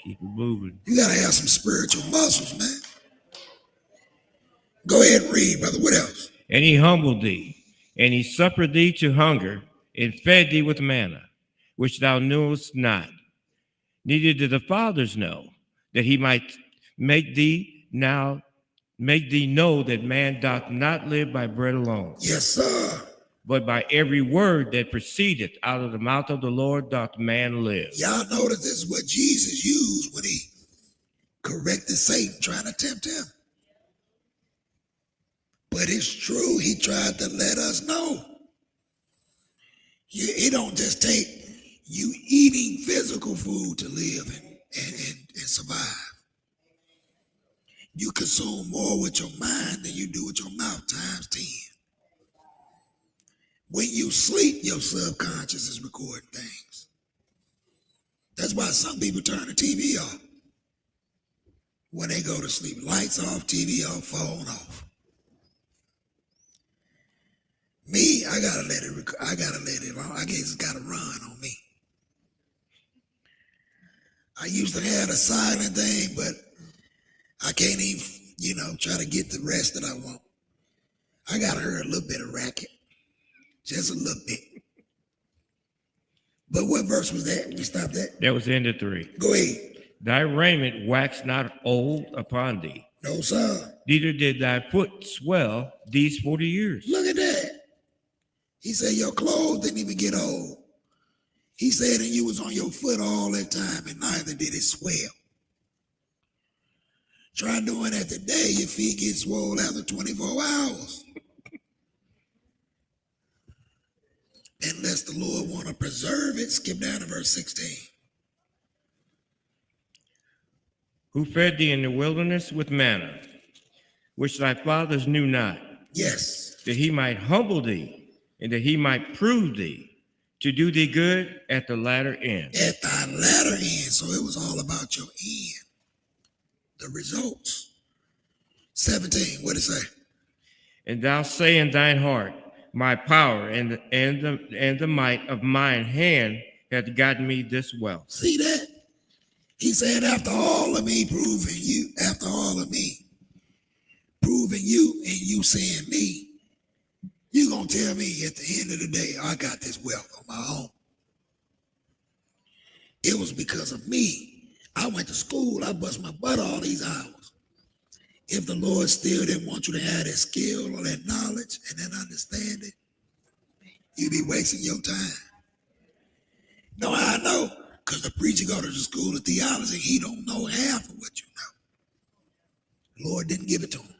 Keep it moving. You got to have some spiritual muscles, man. Go ahead and read, brother. What else? And he humbled thee, and he suffered thee to hunger, and fed thee with manna, which thou knewest not. Neither did the fathers know, that he might make thee know that man doth not live by bread alone. Yes, sir. But by every word that proceedeth out of the mouth of the Lord doth man live. Y'all notice this is what Jesus used when he corrected Satan trying to tempt him. But it's true, he tried to let us know. It don't just take you eating physical food to live and survive. You consume more with your mind than you do with your mouth times 10. When you sleep, your subconscious is recording things. That's why some people turn the TV off. When they go to sleep, lights off, TV off, phone off. Me, I gotta let it. I guess it's gotta run on me. I used to have a silent thing, but I can't even, try to get the rest that I want. I gotta hear a little bit of racket, just a little bit. But what verse was that? We stopped that. That was the end of 3. Go ahead. Thy raiment waxed not old upon thee. No, sir. Neither did thy foot swell these 40 years. Look at that. He said your clothes didn't even get old. He said, and you was on your foot all that time, and neither did it swell. Try doing that today, your feet get swollen after 24 hours. Unless the Lord want to preserve it, skip down to verse 16. Who fed thee in the wilderness with manna, which thy fathers knew not. Yes. That he might humble thee, and that he might prove thee, to do thee good at the latter end. At thy latter end. So it was all about your end. The results. 17, what did it say? And thou say in thine heart, my power and the might of mine hand hath gotten me this wealth. See that? He said, after all of me proving you, and you saying me, you gonna tell me at the end of the day, I got this wealth on my own. It was because of me. I went to school, I bust my butt all these hours. If the Lord still didn't want you to have that skill or that knowledge and that understanding, you'd be wasting your time. No, I know, because the preacher go to the school of theology, he don't know half of what you know. The Lord didn't give it to him.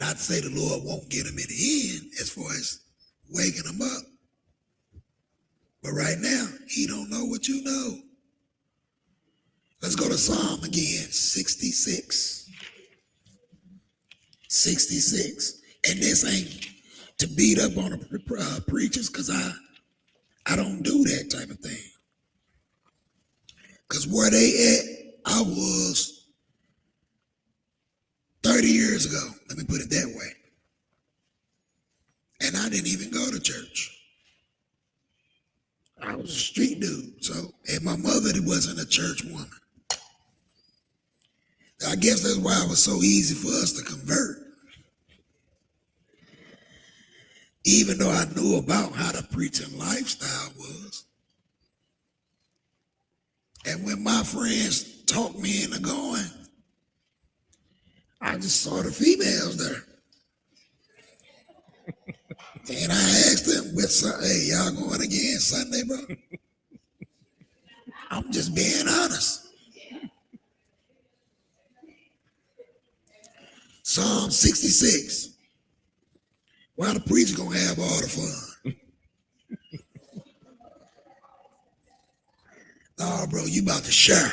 Not to say the Lord won't get him in the end as far as waking him up. But right now, he don't know what you know. Let's go to Psalm again, 66. 66. And this ain't to beat up on the preachers, because I don't do that type of thing. Because where they at, I was 30 years ago. Let me put it that way. And I didn't even go to church. I was a street dude. So, and my mother wasn't a church woman. I guess that's why it was so easy for us to convert. Even though I knew about how the preaching lifestyle was. And when my friends talked me into going, I just saw the females there. And I asked them, hey, y'all going again Sunday, bro? I'm just being honest. Psalm 66. Why the preacher gonna have all the fun? No, bro, you about to share.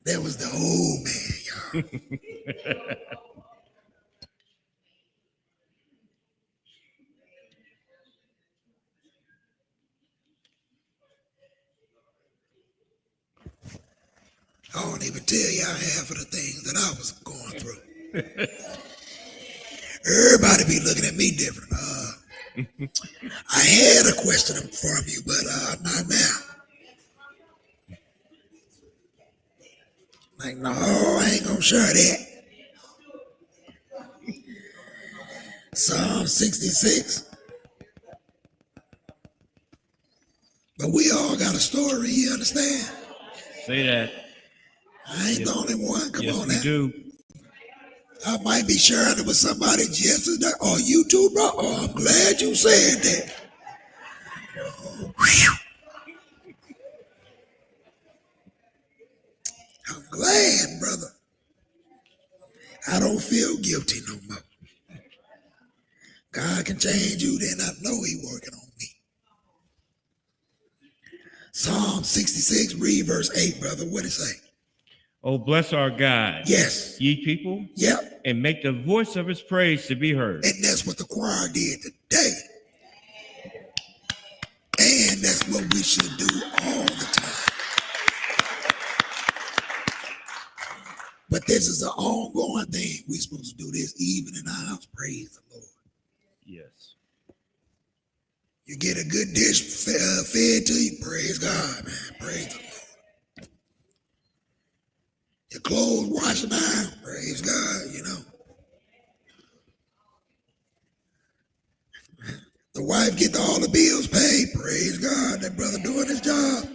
That was the old man, y'all. I don't even tell y'all half of the things that I was going through. Everybody be looking at me different. I had a question from you, but not now. Like, no, I ain't gonna share that. Psalm 66. But we all got a story, you understand? Say that. I ain't the only one. Come on now. Yes, you do. I might be sharing it with somebody yesterday. Oh, you too, bro? Oh, I'm glad you said that. I'm glad, brother. I don't feel guilty no more. God can change you, then I know He working on me. Psalm 66, read verse 8, brother. What it say? Oh, bless our God. Yes. Ye people. Yep. And make the voice of His praise to be heard. And that's what the choir did today. And that's what we should do all the time. But this is an ongoing thing. We're supposed to do this even in our house. Praise the Lord. Yes. You get a good dish fed to you. Praise God, man. Praise the Lord. Your clothes washed and ironed. Praise God, you know. The wife get all the bills paid. Praise God. That brother doing his job.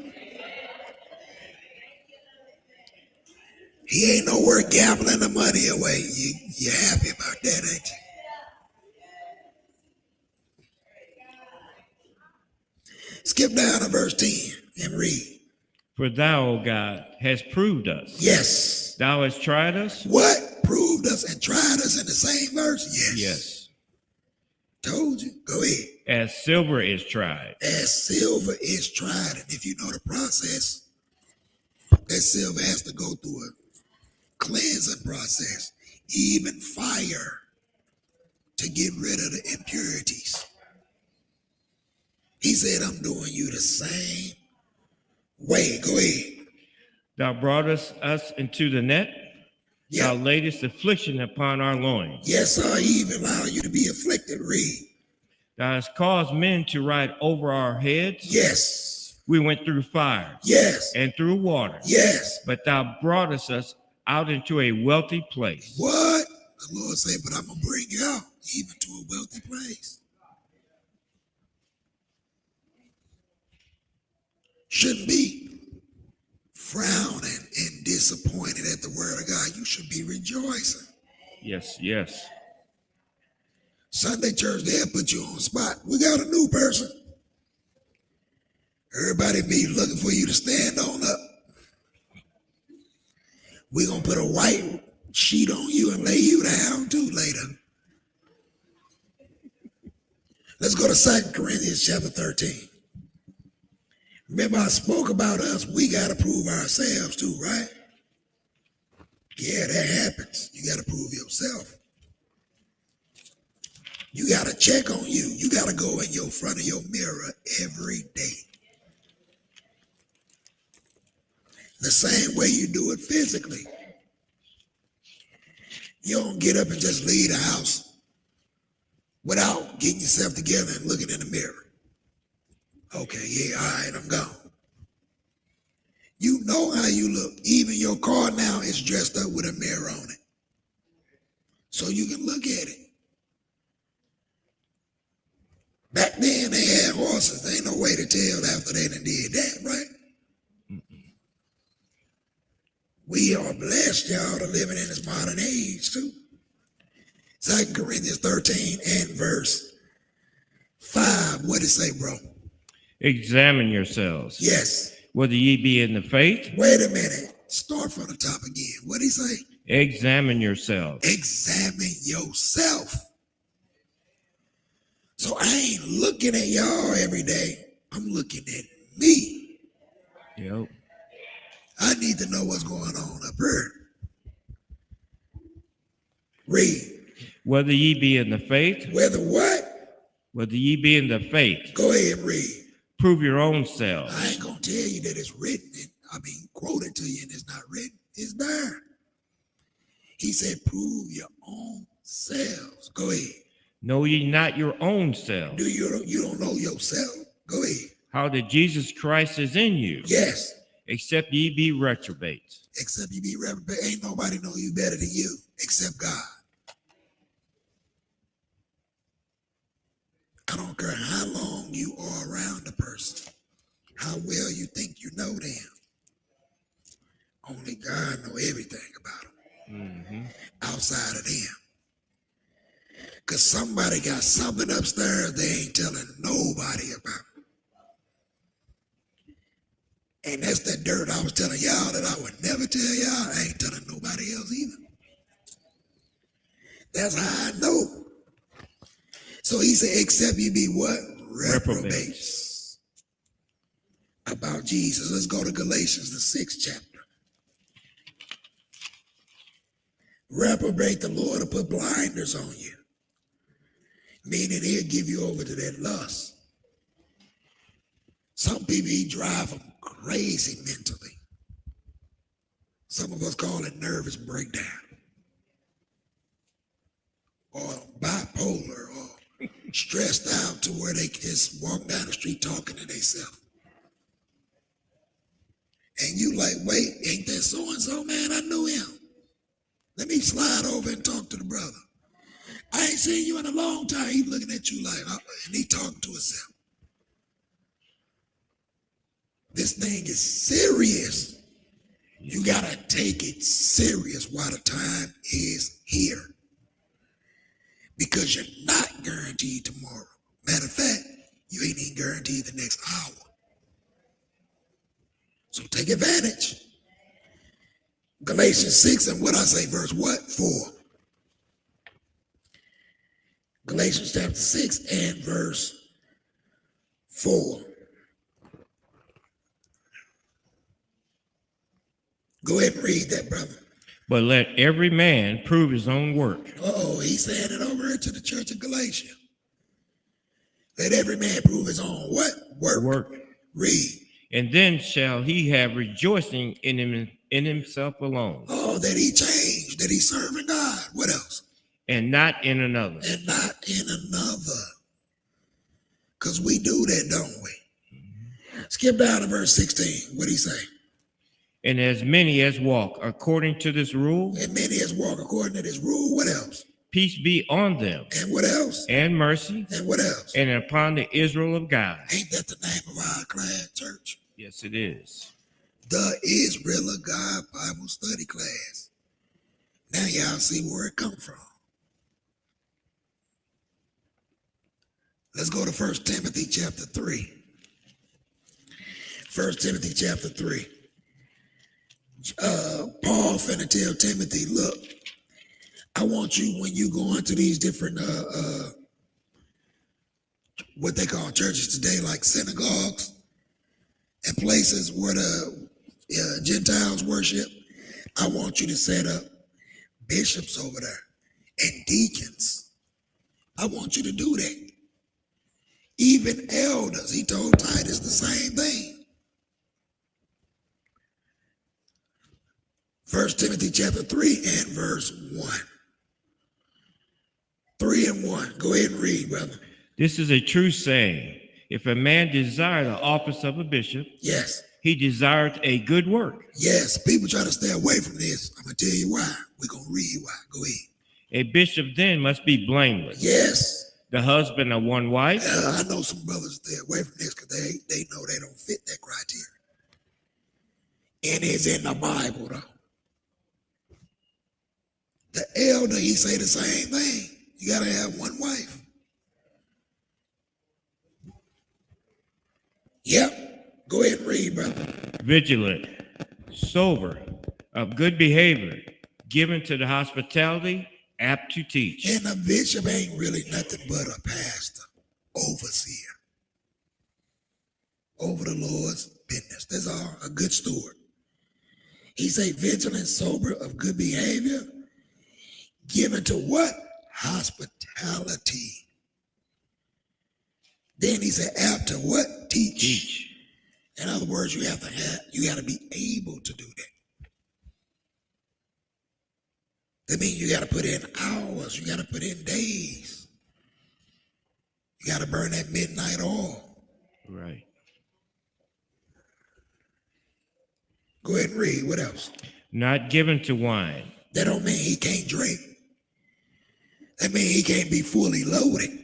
He ain't nowhere gambling the money away. You're happy about that, ain't you? Skip down to verse 10 and read. For thou, O God, hast proved us. Yes. Thou hast tried us. What? Proved us and tried us in the same verse? Yes. Yes. Told you. Go ahead. As silver is tried. As silver is tried. And if you know the process, that silver has to go through a cleansing process. Even fire to get rid of the impurities. He said, I'm doing you the same way. Go ahead. Thou broughtest us into the net. Yep. Thou laidest affliction upon our loins. Yes, sir. He even allowed you to be afflicted. Read. Thou hast caused men to ride over our heads. Yes. We went through fire. Yes. And through water. Yes. But thou broughtest us out into a wealthy place. What? The Lord said, but I'm going to bring you out even to a wealthy place. Shouldn't be frowning and disappointed at the word of God. You should be rejoicing. Yes, yes. Sunday church, they'll put you on the spot. We got a new person. Everybody be looking for you to stand on up. We're going to put a white sheet on you and lay you down too later. Let's go to 2 Corinthians chapter 13. Remember, I spoke about us. We got to prove ourselves too, right? Yeah, that happens. You got to prove yourself. You got to check on you. You got to go in your front of your mirror every day. The same way you do it physically. You don't get up and just leave the house without getting yourself together and looking in the mirror. Okay, yeah, all right, I'm gone. You know how you look. Even your car now is dressed up with a mirror on it. So you can look at it. Back then they had horses. There ain't no way to tell after they done did that, right? We are blessed, y'all, to living in this modern age too. 2 Corinthians 13 and verse 5. What did it say, bro? Examine yourselves. Yes. Whether ye be in the faith. Wait a minute. Start from the top again. What did he say? Examine yourselves. Examine yourself. So I ain't looking at y'all every day. I'm looking at me. Yep. I need to know what's going on up here. Read. Whether ye be in the faith. Whether what? Whether ye be in the faith. Go ahead and read. Prove your own selves. I ain't gonna tell you that it's written. Quoted to you and it's not written. It's there. He said, prove your own selves. Go ahead. Know ye not your own selves? You don't know yourself? Go ahead. How that Jesus Christ is in you. Yes. Except ye be reprobates. Except you be reprobate. Ain't nobody know you better than you except God. I don't care how long you are around the person, how well you think you know them. Only God know everything about them outside of them. Because somebody got something upstairs they ain't telling nobody about. And that's that dirt I was telling y'all that I would never tell y'all. I ain't telling nobody else either. That's how I know. So he said, except you be what? Reprobates. About Jesus. Let's go to Galatians, the 6th chapter. Reprobate, the Lord will put blinders on you. Meaning he'll give you over to that lust. Some people, he drive them crazy mentally. Some of us call it nervous breakdown. Or bipolar, or stressed out to where they can just walk down the street talking to themselves. And you like, wait, ain't that so-and-so, man? I knew him. Let me slide over and talk to the brother. I ain't seen you in a long time. He's looking at you like, and he talking to himself. This thing is serious. You gotta take it serious while the time is here. Because you're not guaranteed tomorrow. Matter of fact, you ain't even guaranteed the next hour. So take advantage. Galatians 6 and what I say, verse what? 4. Galatians chapter 6 and verse 4. Go ahead and read that, brother. But let every man prove his own work. He's saying it over here to the church of Galatia. Let every man prove his own what? Work. Read. And then shall he have rejoicing in himself alone. Oh, that he changed, that he's serving God. What else? And not in another. And not in another. Because we do that, don't we? Skip down to verse 16. What did he say? And as many as walk according to this rule. And many as walk according to this rule. What else? Peace be on them. And what else? And mercy. And what else? And upon the Israel of God. Ain't that the name of our class, church? Yes, it is. The Israel of God Bible study class. Now y'all see where it come from. Let's go to 1 Timothy chapter 3. 1 Timothy chapter 3. Paul finna tell Timothy, look, I want you, when you go into these different what they call churches today, like synagogues and places where the Gentiles worship, I want you to set up bishops over there and deacons. I want you to do that. Even elders. He told Titus the same thing. 1 Timothy chapter 3 and verse 1. 3 and 1. Go ahead and read, brother. This is a true saying. If a man desire the office of a bishop, Yes. he desireth a good work. Yes. People try to stay away from this. I'm going to tell you why. We're going to read why. Go ahead. A bishop then must be blameless. Yes. The husband of one wife. I know some brothers stay away from this because they know they don't fit that criteria. And it's in the Bible, though. The elder, he say the same thing. You got to have one wife. Yep. Go ahead and read, brother. Vigilant, sober, of good behavior, given to the hospitality, apt to teach. And a bishop ain't really nothing but a pastor, overseer, over the Lord's business. That's all, a good steward. He say vigilant, sober, of good behavior, given to what? Hospitality. Then he said, apt to what? Teach. In other words, you got to be able to do that. That means you got to put in hours. You got to put in days. You got to burn that midnight oil. Right. Go ahead and read. What else? Not given to wine. That don't mean he can't drink. That means he can't be fully loaded.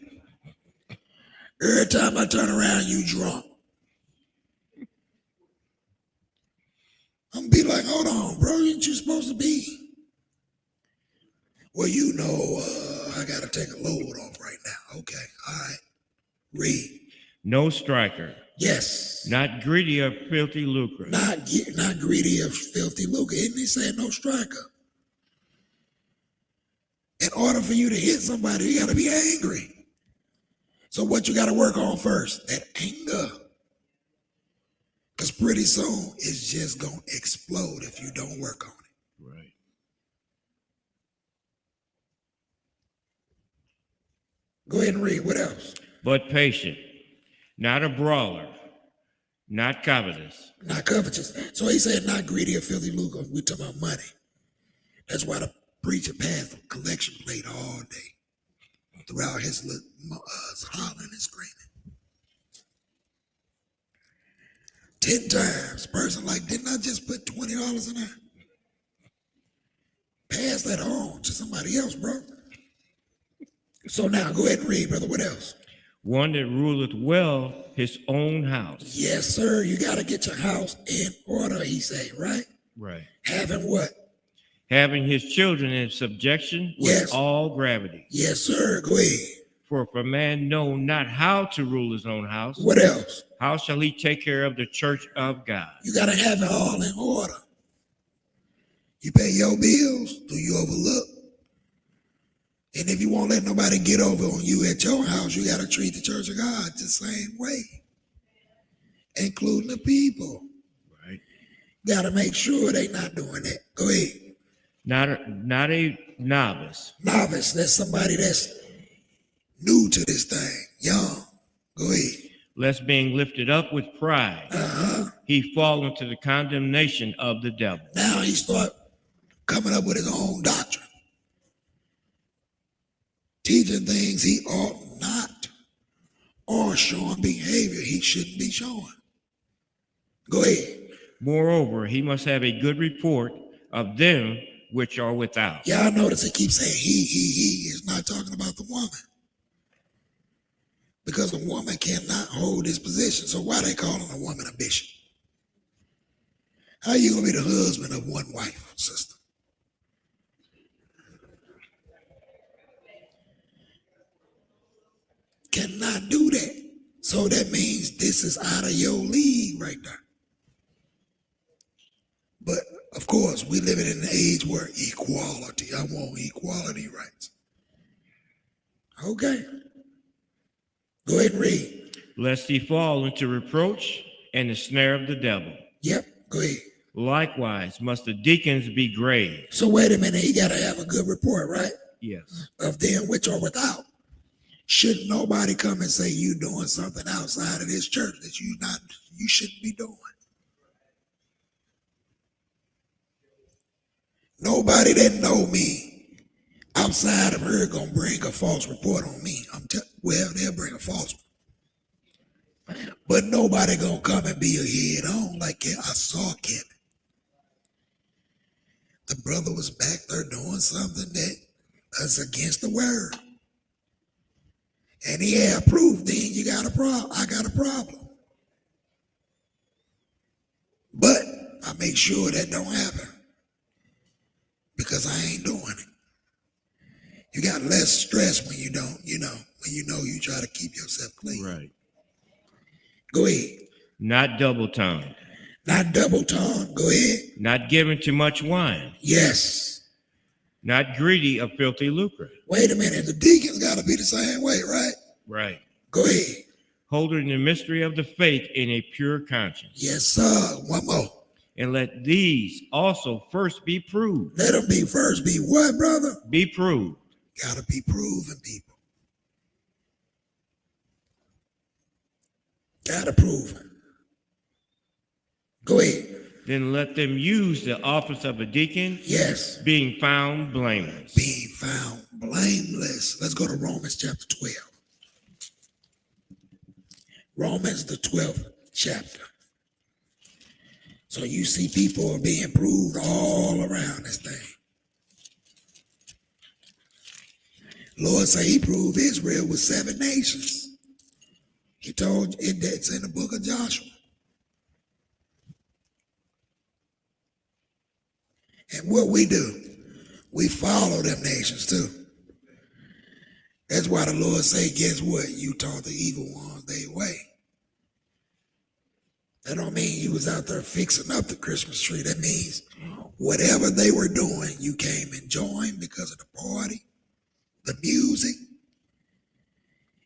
Every time I turn around, you drunk. I'm going to be like, hold on, bro. Ain't you supposed to be? Well, you know, I got to take a load off right now. Okay, all right. Read. No striker. Yes. Not greedy of filthy lucre. Not greedy of filthy lucre. Isn't he saying no striker? In order for you to hit somebody, you got to be angry. So what you got to work on first? That anger. Because pretty soon, it's just going to explode if you don't work on it. Right. Go ahead and read. What else? But patient, not a brawler, not covetous. Not covetous. So he said not greedy or filthy lucre. We talking about money. That's why the preacher passed a collection plate all day throughout his hollering and screaming. 10 times. Person like, didn't I just put $20 in there? Pass that on to somebody else, bro. So now go ahead and read, brother. What else? One that ruleth well his own house. Yes, sir. You got to get your house in order, he say, right? Right. Having what? Having his children in subjection with all gravity. Yes, sir. Go ahead. For if a man know not how to rule his own house, what else? How shall he take care of the church of God? You got to have it all in order. You pay your bills, do you overlook? And if you won't let nobody get over on you at your house, you got to treat the church of God the same way, including the people. Right. Got to make sure they not doing that. Go ahead. Not a novice. Novice, that's somebody that's new to this thing, young. Go ahead. Lest being lifted up with pride, he fall into the condemnation of the devil. Now he start coming up with his own doctrine. Teaching things he ought not, or showing behavior he shouldn't be showing. Go ahead. Moreover, he must have a good report of them which are without. Y'all notice he keeps saying he is not talking about the woman. Because a woman cannot hold this position. So why they calling a woman a bishop? How you gonna be the husband of one wife, sister? Cannot do that. So that means this is out of your league right there. But of course, we live in an age where equality. I want equality rights. Okay. Go ahead and read. Lest he fall into reproach and the snare of the devil. Yep, go ahead. Likewise must the deacons be grave. So wait a minute, he got to have a good report, right? Yes. Of them which are without. Should nobody come and say you doing something outside of this church that you shouldn't be doing? Nobody that know me outside of her gonna bring a false report on me. Well, they'll bring a false one. But nobody gonna come and be a head on like I saw Kevin. The brother was back there doing something that is against the word. And he had proof, then you got a problem. I got a problem. But I make sure that don't happen because I ain't doing it. You got less stress when you don't, when you try to keep yourself clean. Right. Go ahead. Not double-tongued. Not double-tongued. Go ahead. Not given to much wine. Yes. Not greedy of filthy lucre. Wait a minute. The deacons got to be the same way, right? Right. Go ahead. Holding the mystery of the faith in a pure conscience. Yes, sir. One more. And let these also first be proved. Let them be first. Be what, brother? Be proved. Got to be proven, people. Got to prove it. Go ahead. Then let them use the office of a deacon. Yes. Being found blameless. Being found blameless. Let's go to Romans chapter 12. Romans, the 12th chapter. So you see people are being proved all around this thing. Lord say he proved Israel with 7 nations. He told it, it's in the book of Joshua. And what we do, we follow them nations too. That's why the Lord say, guess what? You taught the evil ones their way. That don't mean you was out there fixing up the Christmas tree. That means whatever they were doing, you came and joined because of the party, the music.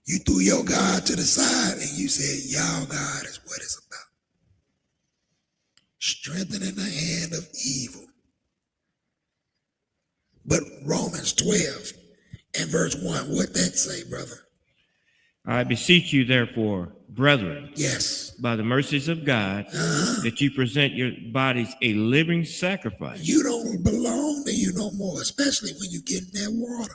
You threw your God to the side and you said, y'all God is what it's about. Strengthening the hand of evil. But Romans 12 and verse 1, what that say, brother? I beseech you, therefore, brethren, Yes, by the mercies of God, that you present your bodies a living sacrifice. you don't belong to you no more, especially when you get in that water.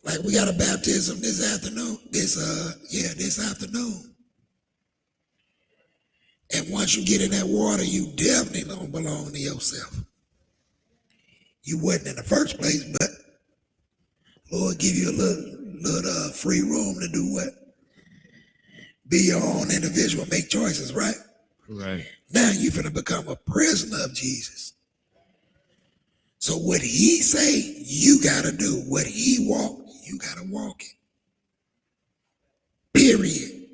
Like we got a baptism this afternoon. This afternoon. And once you get in that water, you definitely don't belong to yourself. You wasn't in the first place, but Lord give you a little free room to do what? Be your own individual, make choices, right? Right. Now you're going to become a prisoner of Jesus. So what he say, you got to do. What he walk, you got to walk it. Period.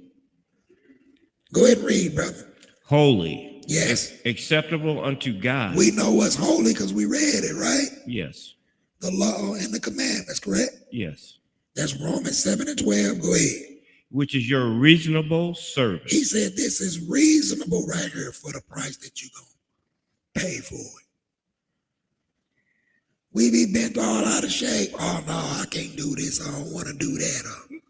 Go ahead and read, brother. Holy. Yes. Acceptable unto God. We know what's holy because we read it, right? Yes. The law and the commandments, correct? Yes. That's Romans 7 and 12. Go ahead. Which is your reasonable service. He said this is reasonable right here for the price that you're going to pay for it. We be bent all out of shape. Oh, no, I can't do this. I don't want to do that.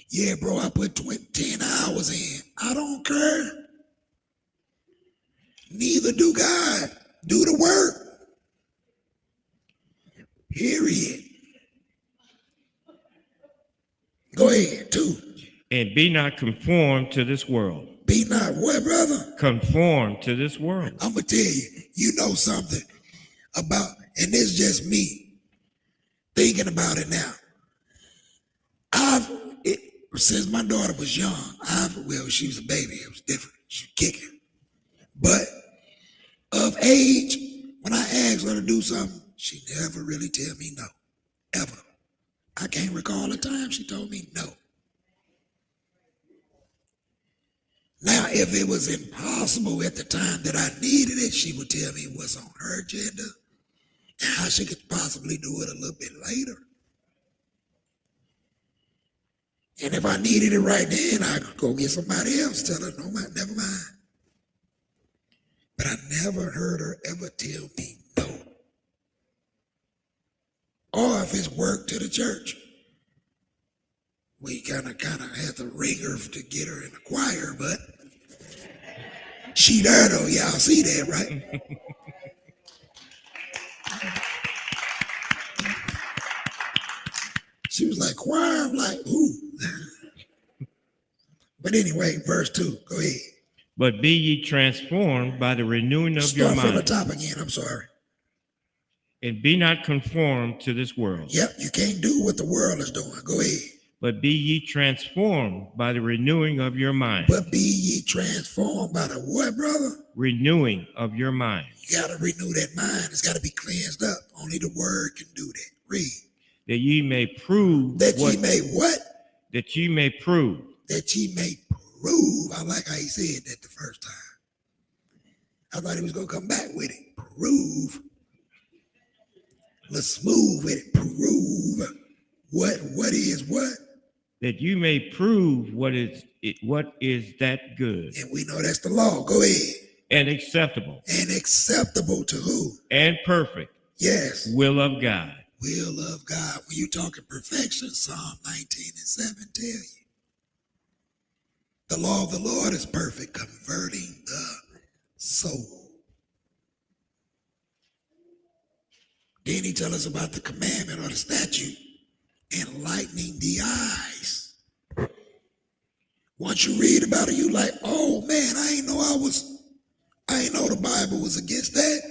Yeah, bro, I put 10 hours in. I don't care. Neither do God. Do the work. Period. Go ahead, 2. And be not conformed to this world. Be not what, brother? Conformed to this world. I'm going to tell you, you know something about, and this is just me thinking about it now. Since my daughter was young, she was a baby. It was different. She was kicking. But of age, when I asked her to do something, she never really tell me no, ever. I can't recall a time she told me no. Now, if it was impossible at the time that I needed it, she would tell me what's on her agenda and how she could possibly do it a little bit later. And if I needed it right then, I could go get somebody else, tell her, no, never mind. But I never heard her ever tell me no. Or if it's work to the church, we kind of had to ring her to get her in the choir, but she there though. Y'all see that, right? She was like, choir? I'm like, ooh. But anyway, verse 2, go ahead. But be ye transformed by the renewing of your Start from the mind, top again, I'm sorry. and be not conformed to this world. Yep, you can't do what the world is doing. Go ahead. But be ye transformed by the renewing of your mind. But be ye transformed by the what, brother? Renewing of your mind. You got to renew that mind. It's got to be cleansed up. Only the word can do that. Read. That ye may prove. That ye may what? That ye may prove. That ye may prove. I like how he said that the first time. I thought he was going to come back with it. Prove. Let's smooth with it. Prove. What is what? That you may prove what is that good. And we know that's the law. Go ahead. And acceptable. And acceptable to who? And perfect. Yes. Will of God. Will of God. When you talking perfection, Psalm 19:7 tell you. The law of the Lord is perfect, converting the soul. Then he tell us about the commandment or the statute, enlightening the eyes. Once you read about it, you like, oh man, I ain't know the Bible was against that.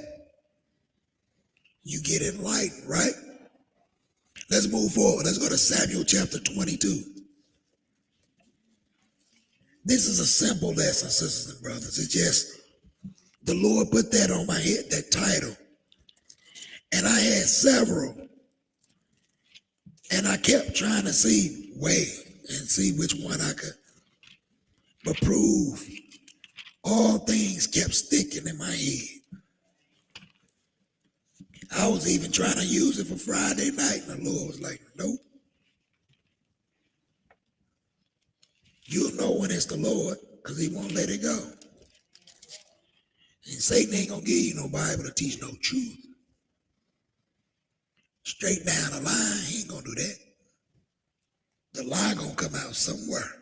You get enlightened, right? Let's move forward. Let's go to Samuel chapter 22. This is a simple lesson, sisters and brothers. It's just the Lord put that on my head, that title. And I had several. And I kept trying to see which one I could. But prove. All things kept sticking in my head. I was even trying to use it for Friday night, and the Lord was like, nope. You'll know when it's the Lord, because he won't let it go. And Satan ain't going to give you no Bible to teach no truth. Straight down the line, he ain't going to do that. The lie going to come out somewhere.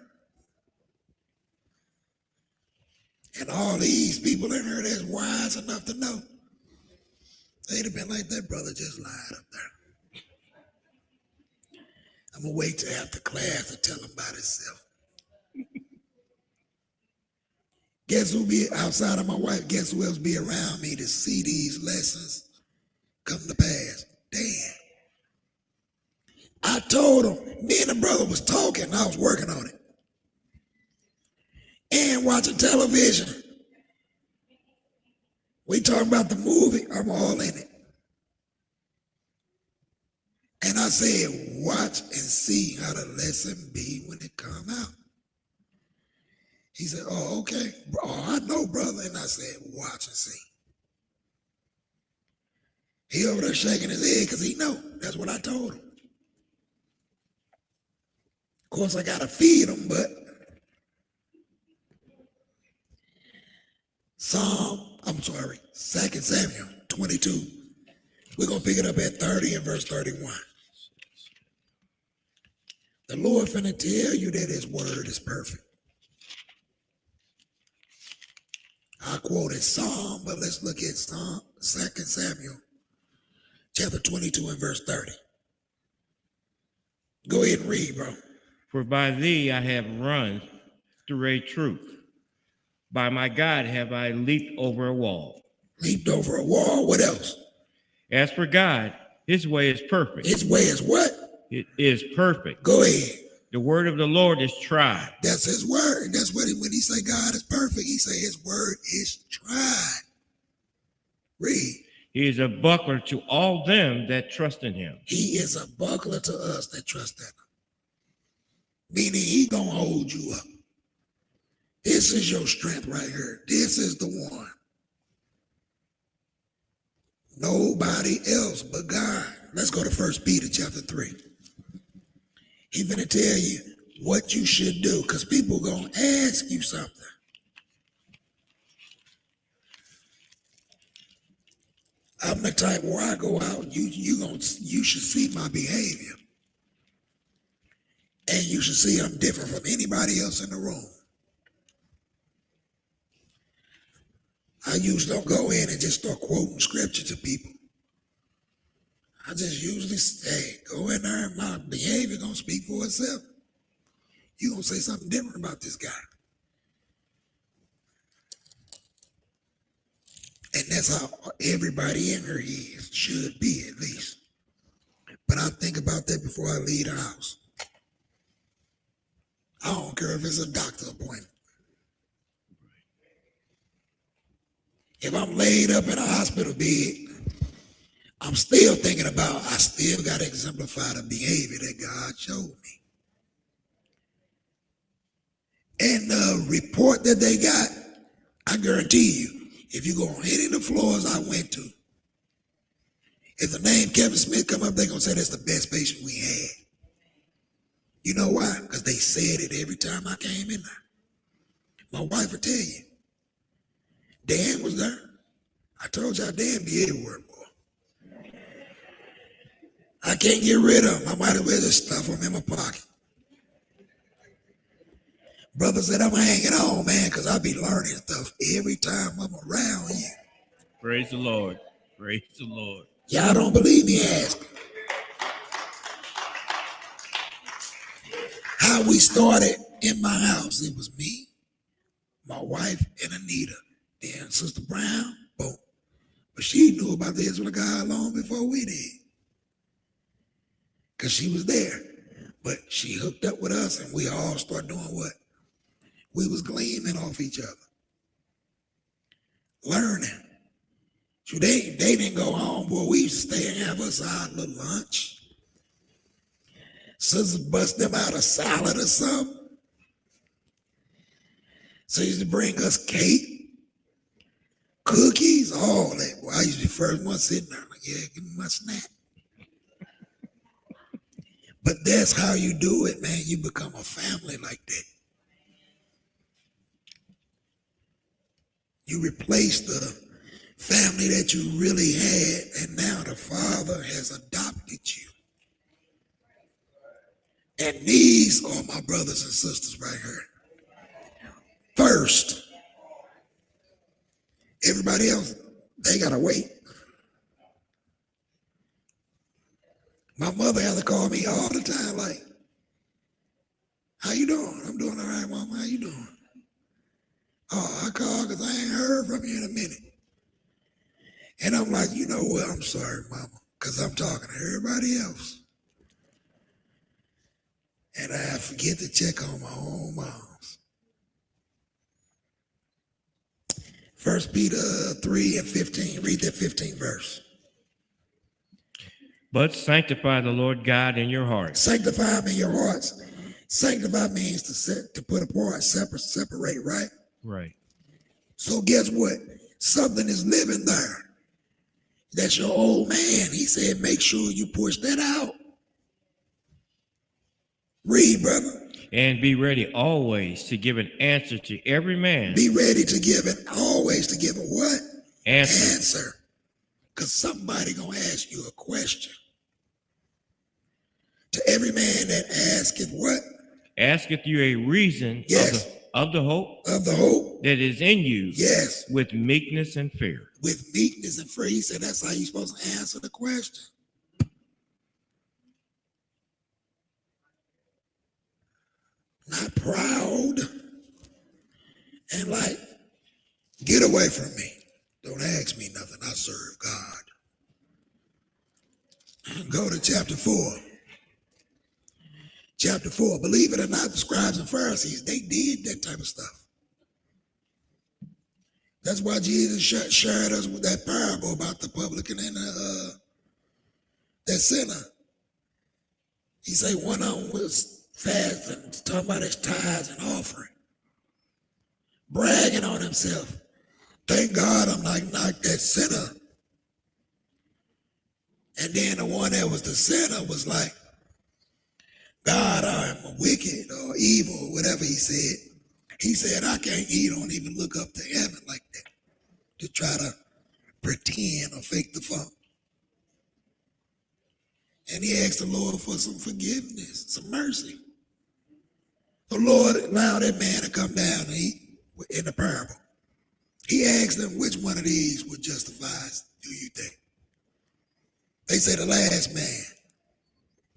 And all these people in here that's wise enough to know, they'd have been like, that brother just lied up there. I'm going to wait till after class to tell him about himself. Guess who be outside of my wife? Guess who else be around me to see these lessons come to pass? Damn. I told him, me and the brother was talking, I was working on it. And watching television. We talking about the movie, I'm all in it. And I said, watch and see how the lesson be when it come out. He said, oh, okay. Oh, I know, brother. And I said, watch and see. He over there shaking his head because he know. That's what I told him. Of course, I got to feed him, but 2 Samuel 22. We're going to pick it up at 30 and verse 31. The Lord finna tell you that his word is perfect. I quoted Psalm, but let's look at 2 Samuel chapter 22 and verse 30. Go ahead and read, bro. For by thee I have run through a troop. By my God have I leaped over a wall. Leaped over a wall. What else? As for God, his way is perfect. His way is what? It is perfect. Go ahead. The word of the Lord is tried. That's his word. That's what when he say God is perfect, he say his word is tried. Read. He is a buckler to all them that trust in him. He is a buckler to us that trust in him. Meaning he gonna hold you up. This is your strength right here. This is the one. Nobody else but God. Let's go to 1 Peter chapter 3. He's gonna tell you what you should do, because people gonna ask you something. I'm the type where I go out, you should see my behavior. And you should see I'm different from anybody else in the room. I usually don't go in and just start quoting scripture to people. I just usually say, go in there and my behavior gonna speak for itself. You gonna say something different about this guy. And that's how everybody in here is, should be at least. But I think about that before I leave the house. I don't care if it's a doctor appointment. If I'm laid up in a hospital bed, I'm still thinking about, I still got to exemplify the behavior that God showed me. And the report that they got, I guarantee you, if you go on any of the floors I went to, if the name Kevin Smith come up, they're going to say that's the best patient we had. You know why? Because they said it every time I came in there. My wife will tell you. Dan was there. I told y'all Dan be everywhere, boy. I can't get rid of him. I might as well just stuff him in my pocket. Brother said, I'm hanging on, man, because I be learning stuff every time I'm around you. Praise the Lord. Praise the Lord. Y'all don't believe me? Ask. How we started in my house, it was me, my wife, and Anita. Then Sister Brown, boom. But she knew about the Israel of God long before we did. Because she was there. But she hooked up with us and we all started doing what? We was gleaming off each other. Learning. So they didn't go home, boy. We used to stay and have us our little lunch. Sisters bust them out a salad or something. So they used to bring us cake, cookies, all that. Well, I used to be the first one sitting there, like, yeah, give me my snack. But that's how you do it, man. You become a family like that. You replace the family that you really had, and now the Father has adopted you. And these are my brothers and sisters right here. First, everybody else, they gotta wait. My mother had to call me all the time, like, how you doing? I'm doing all right, Mama. How you doing? Oh, I called because I ain't heard from you in a minute. And I'm like, you know what? I'm sorry, Mama, because I'm talking to everybody else. And I forget to check on my own moms. 1 Peter 3:15, read that 15th verse. But sanctify the Lord God in your hearts. Sanctify them in your hearts. Sanctify means to put apart, separate, right? Right. So guess what? Something is living there. That's your old man. He said, make sure you push that out. Read, brother. And be ready always to give an answer to every man. Be ready to give it, always to give a what? Answer. Because somebody going to ask you a question. To every man that asketh what? Asketh you a reason yes. of the hope. Of the hope. That is in you. Yes. With meekness and fear. With meekness and fear. He said that's how you're supposed to answer the question. Not proud. And like, get away from me. Don't ask me nothing. I serve God. Go to chapter 4. Chapter 4. Believe it or not, the scribes and Pharisees, they did that type of stuff. That's why Jesus shared us with that parable about the publican and that sinner. He said one of them was fasting, talking about his tithes and offering, bragging on himself. Thank God I'm like that sinner. And then the one that was the sinner was like, God, I'm wicked or evil, or whatever he said. He said, he don't even look up to heaven like that to try to pretend or fake the funk. And he asked the Lord for some forgiveness, some mercy. The Lord allowed that man to come down and eat in the parable. He asked them, which one of these would justify us, do you think? They said the last man.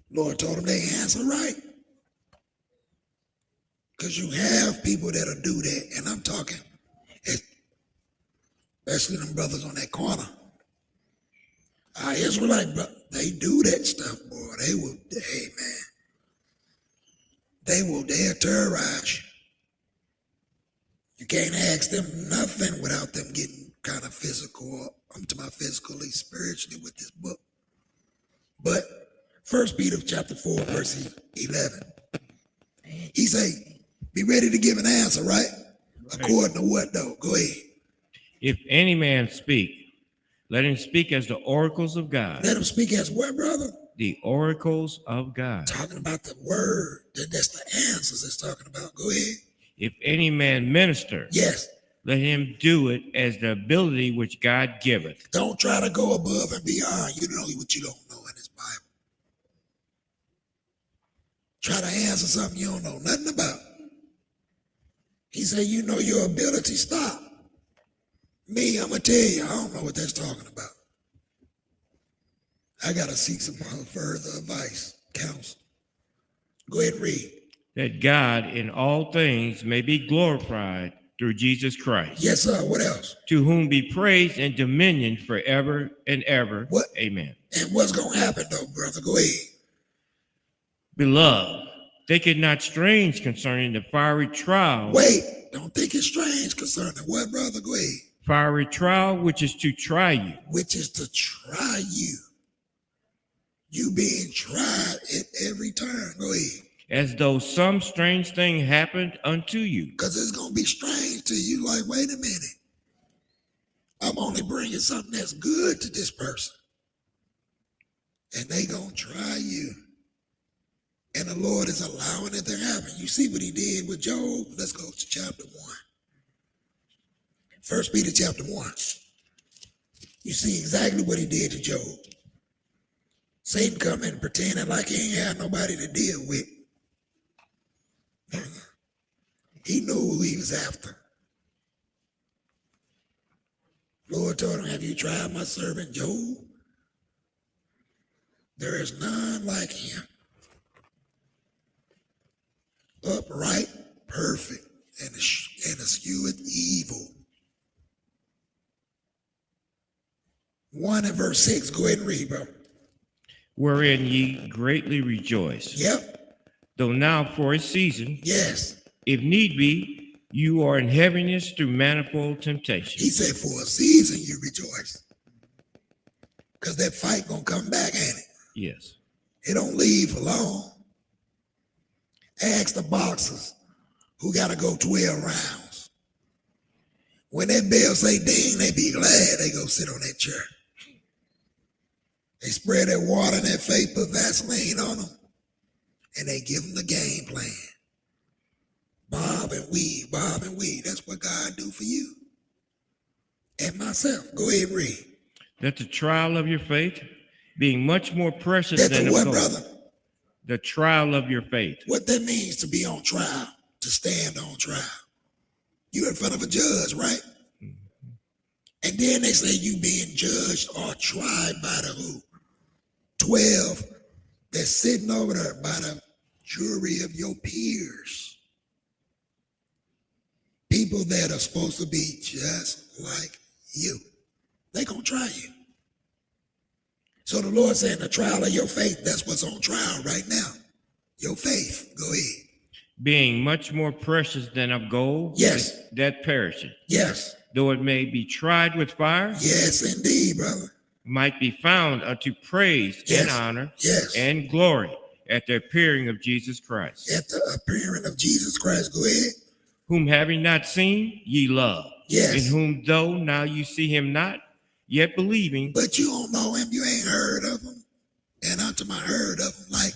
Lord told them they answer right. Because you have people that'll do that. And I'm talking, especially them brothers on that corner. Our Israelite brothers, they do that stuff, boy. They'll terrorize you. You can't ask them nothing without them getting kind of physical. I'm talking about physically, spiritually with this book. But 1 Peter chapter 4, verse 11. He say, be ready to give an answer, right? According to what though? Go ahead. If any man speak, let him speak as the oracles of God. Let him speak as what, brother? The oracles of God. Talking about the word. That's the answers it's talking about. Go ahead. If any man minister, yes, let him do it as the ability which God giveth. Don't try to go above and beyond. You know what you don't know in this Bible. Try to answer something you don't know nothing about. He said, you know your ability, stop. Me, I'm going to tell you, I don't know what that's talking about. I got to seek some further advice, counsel. Go ahead and read. That God in all things may be glorified through Jesus Christ. Yes, sir. What else? To whom be praise and dominion forever and ever. What? Amen. And what's going to happen, though, brother? Go ahead. Beloved, think it not strange concerning the fiery trial. Wait, don't think it's strange concerning what, brother? Go ahead. Fiery trial, which is to try you. Which is to try you. You being tried at every turn. Go ahead. As though some strange thing happened unto you. Because it's going to be strange to you. Like, wait a minute. I'm only bringing something that's good to this person. And they going to try you. And the Lord is allowing it to happen. You see what he did with Job? Let's go to chapter 1. 1 Peter chapter 1. You see exactly what he did to Job. Satan come in pretending like he ain't had nobody to deal with. He knew who he was after. Lord told him, have you tried my servant Job? There is none like him. Upright, perfect, and escheweth evil. 1 and verse 6. Go ahead and read, bro. Wherein ye greatly rejoice. Yep. Though now for a season, yes, if need be, you are in heaviness through manifold temptation. He said for a season you rejoice. Because that fight gonna come back, ain't it? Yes. It don't leave for long. Ask the boxers who gotta go 12 rounds. When that bell say ding, they be glad they go sit on that chair. They spread that water and that face, put Vaseline on them, and they give them the game plan. Bob and weave, Bob and weave. That's what God do for you. And myself. Go ahead and read. That the trial of your faith, being much more precious than the what, gold. Brother? The trial of your faith. What that means to be on trial, to stand on trial. You're in front of a judge, right? Mm-hmm. And then they say you being judged or tried by the who? 12 that's sitting over there by the jury of your peers. People that are supposed to be just like you. They gonna try you. So the Lord saying the trial of your faith, that's what's on trial right now. Your faith. Go ahead. Being much more precious than of gold. Yes. That perisheth. Yes. Though it may be tried with fire. Yes, indeed, brother. Might be found unto praise and honor and glory at the appearing of Jesus Christ. At the appearing of Jesus Christ. Go ahead. Whom having not seen, ye love. Yes. In whom though now you see him not, yet believing. But you don't know him, you ain't heard of him. And unto my heard of him, like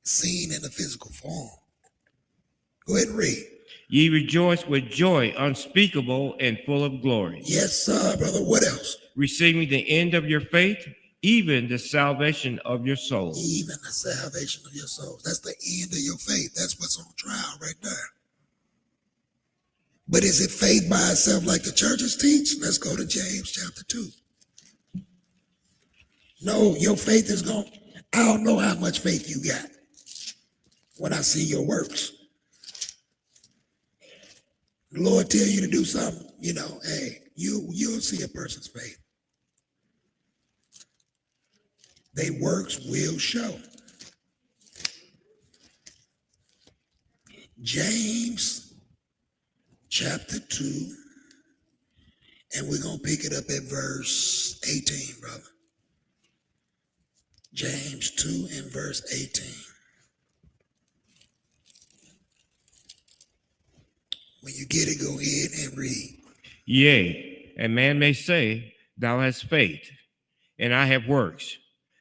seen in the physical form. Go ahead and read. Ye rejoice with joy unspeakable and full of glory, Yes, sir, brother. What else? receiving the end of your faith, even the salvation of your souls. Even the salvation of your souls. That's the end of your faith. That's what's on trial right there. But is it faith by itself like the churches teach? Let's go to James chapter 2. No, your faith is going, I don't know how much faith you got when I see your works. The Lord tell you to do something, hey, you'll see a person's faith. Their works will show. James chapter 2, and we're going to pick it up at verse 18, brother. James 2 and verse 18. When you get it, go ahead and read. Yea, a man may say, Thou hast faith, and I have works.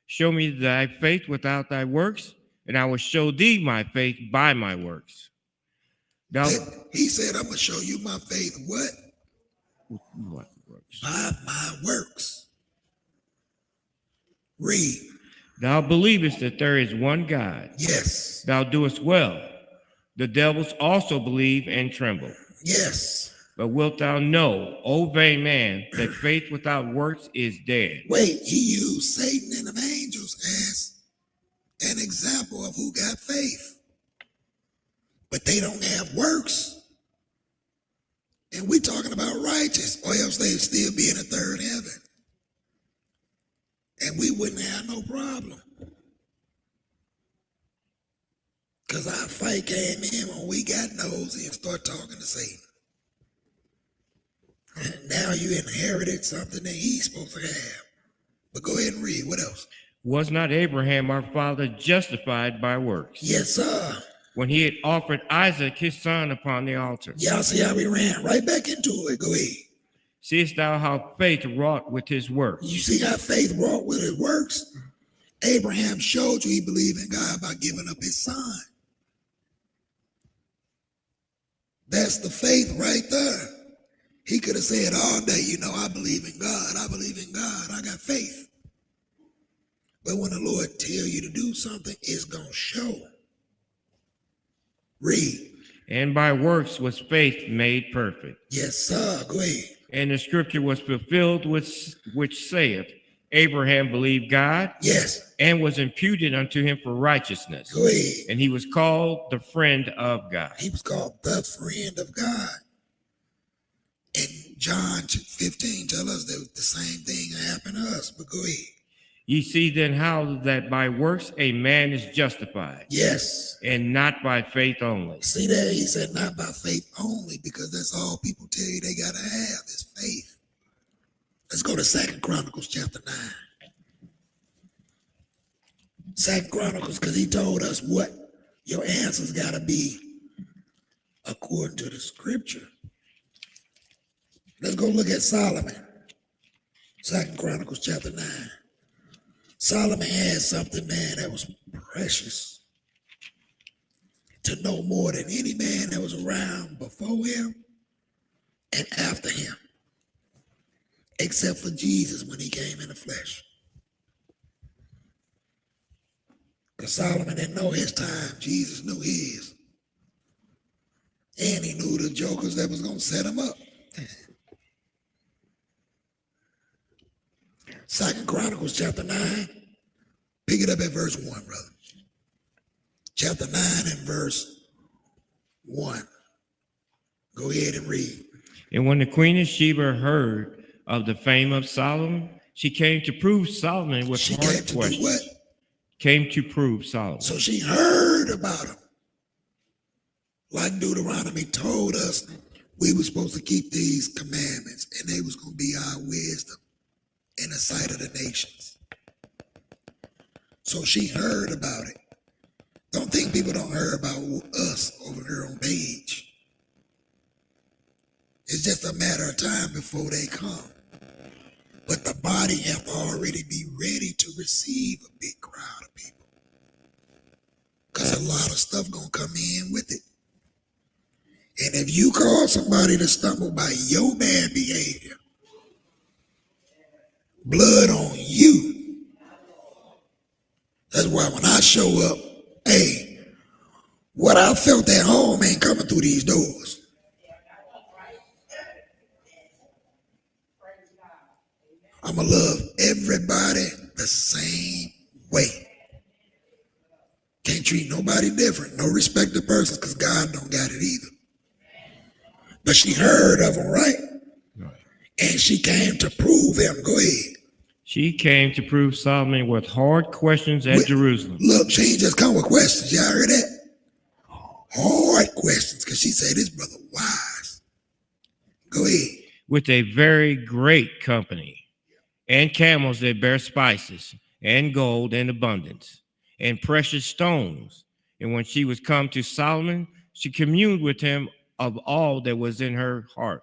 Show me thy faith without thy works, and I will show thee my faith by my works. He said, I'm going to show you my faith. What? What works? By my works. Read. Thou believest that there is one God. Yes. Thou doest well. The devils also believe and tremble. Yes. But wilt thou know, O vain man, that faith without works is dead? Wait, he used Satan and them angels as an example of who got faith. But they don't have works. And we talking about righteous, or else they'd still be in the third heaven. And we wouldn't have no problem. Because our fight came in when we got nosy and start talking to Satan. And now you inherited something that he's supposed to have. But go ahead and read. What else? Was not Abraham our father justified by works? Yes, sir. When he had offered Isaac his son upon the altar. Y'all see how we ran right back into it. Go ahead. Seest thou how faith wrought with his works? You see how faith wrought with his works? Abraham showed you he believed in God by giving up his son. That's the faith right there. He could have said all day, I believe in God. I believe in God. I got faith. But when the Lord tell you to do something, it's going to show. Read. And by works was faith made perfect. Yes, sir. Go ahead. And the scripture was fulfilled, which saith, Abraham believed God. Yes. And was imputed unto him for righteousness. Go ahead. And he was called the friend of God. He was called the friend of God. And John 15 tell us that the same thing happened to us. But go ahead. Ye see then how that by works a man is justified. Yes. And not by faith only. See that? He said not by faith only, because that's all people tell you they got to have is faith. Let's go to 2 Chronicles chapter 9. 2 Chronicles, because he told us what your answers got to be according to the scripture. Let's go look at Solomon. 2 Chronicles chapter 9. Solomon had something, man, that was precious. To know more than any man that was around before him and after him. Except for Jesus when he came in the flesh. Because Solomon didn't know his time. Jesus knew his. And he knew the jokers that was going to set him up. 2 Chronicles chapter 9. Pick it up at verse 1, brother. Chapter 9 and verse 1. Go ahead and read. And when the queen of Sheba heard of the fame of Solomon, she came to prove Solomon with hard questions. What? Came to prove Solomon. So she heard about him. Like Deuteronomy told us, we were supposed to keep these commandments, and they was going to be our wisdom in the sight of the nations. So she heard about it. Don't think people don't hear about us over here on page. It's just a matter of time before they come. But the body have to already be ready to receive a big crowd of people. Because a lot of stuff gonna come in with it. And if you cause somebody to stumble by your bad behavior, blood on you. That's why when I show up, hey, what I felt at home ain't coming through these doors. I'ma love everybody the same way. Can't treat nobody different. No respect to persons, because God don't got it either. But she heard of him, right? And she came to prove him. Go ahead. She came to prove Solomon with hard questions at Jerusalem. Look, she ain't just come with questions. Y'all heard that? Hard questions, because she said this brother wise. Go ahead. With a very great company, and camels that bear spices, and gold in abundance, and precious stones. And when she was come to Solomon, she communed with him of all that was in her heart.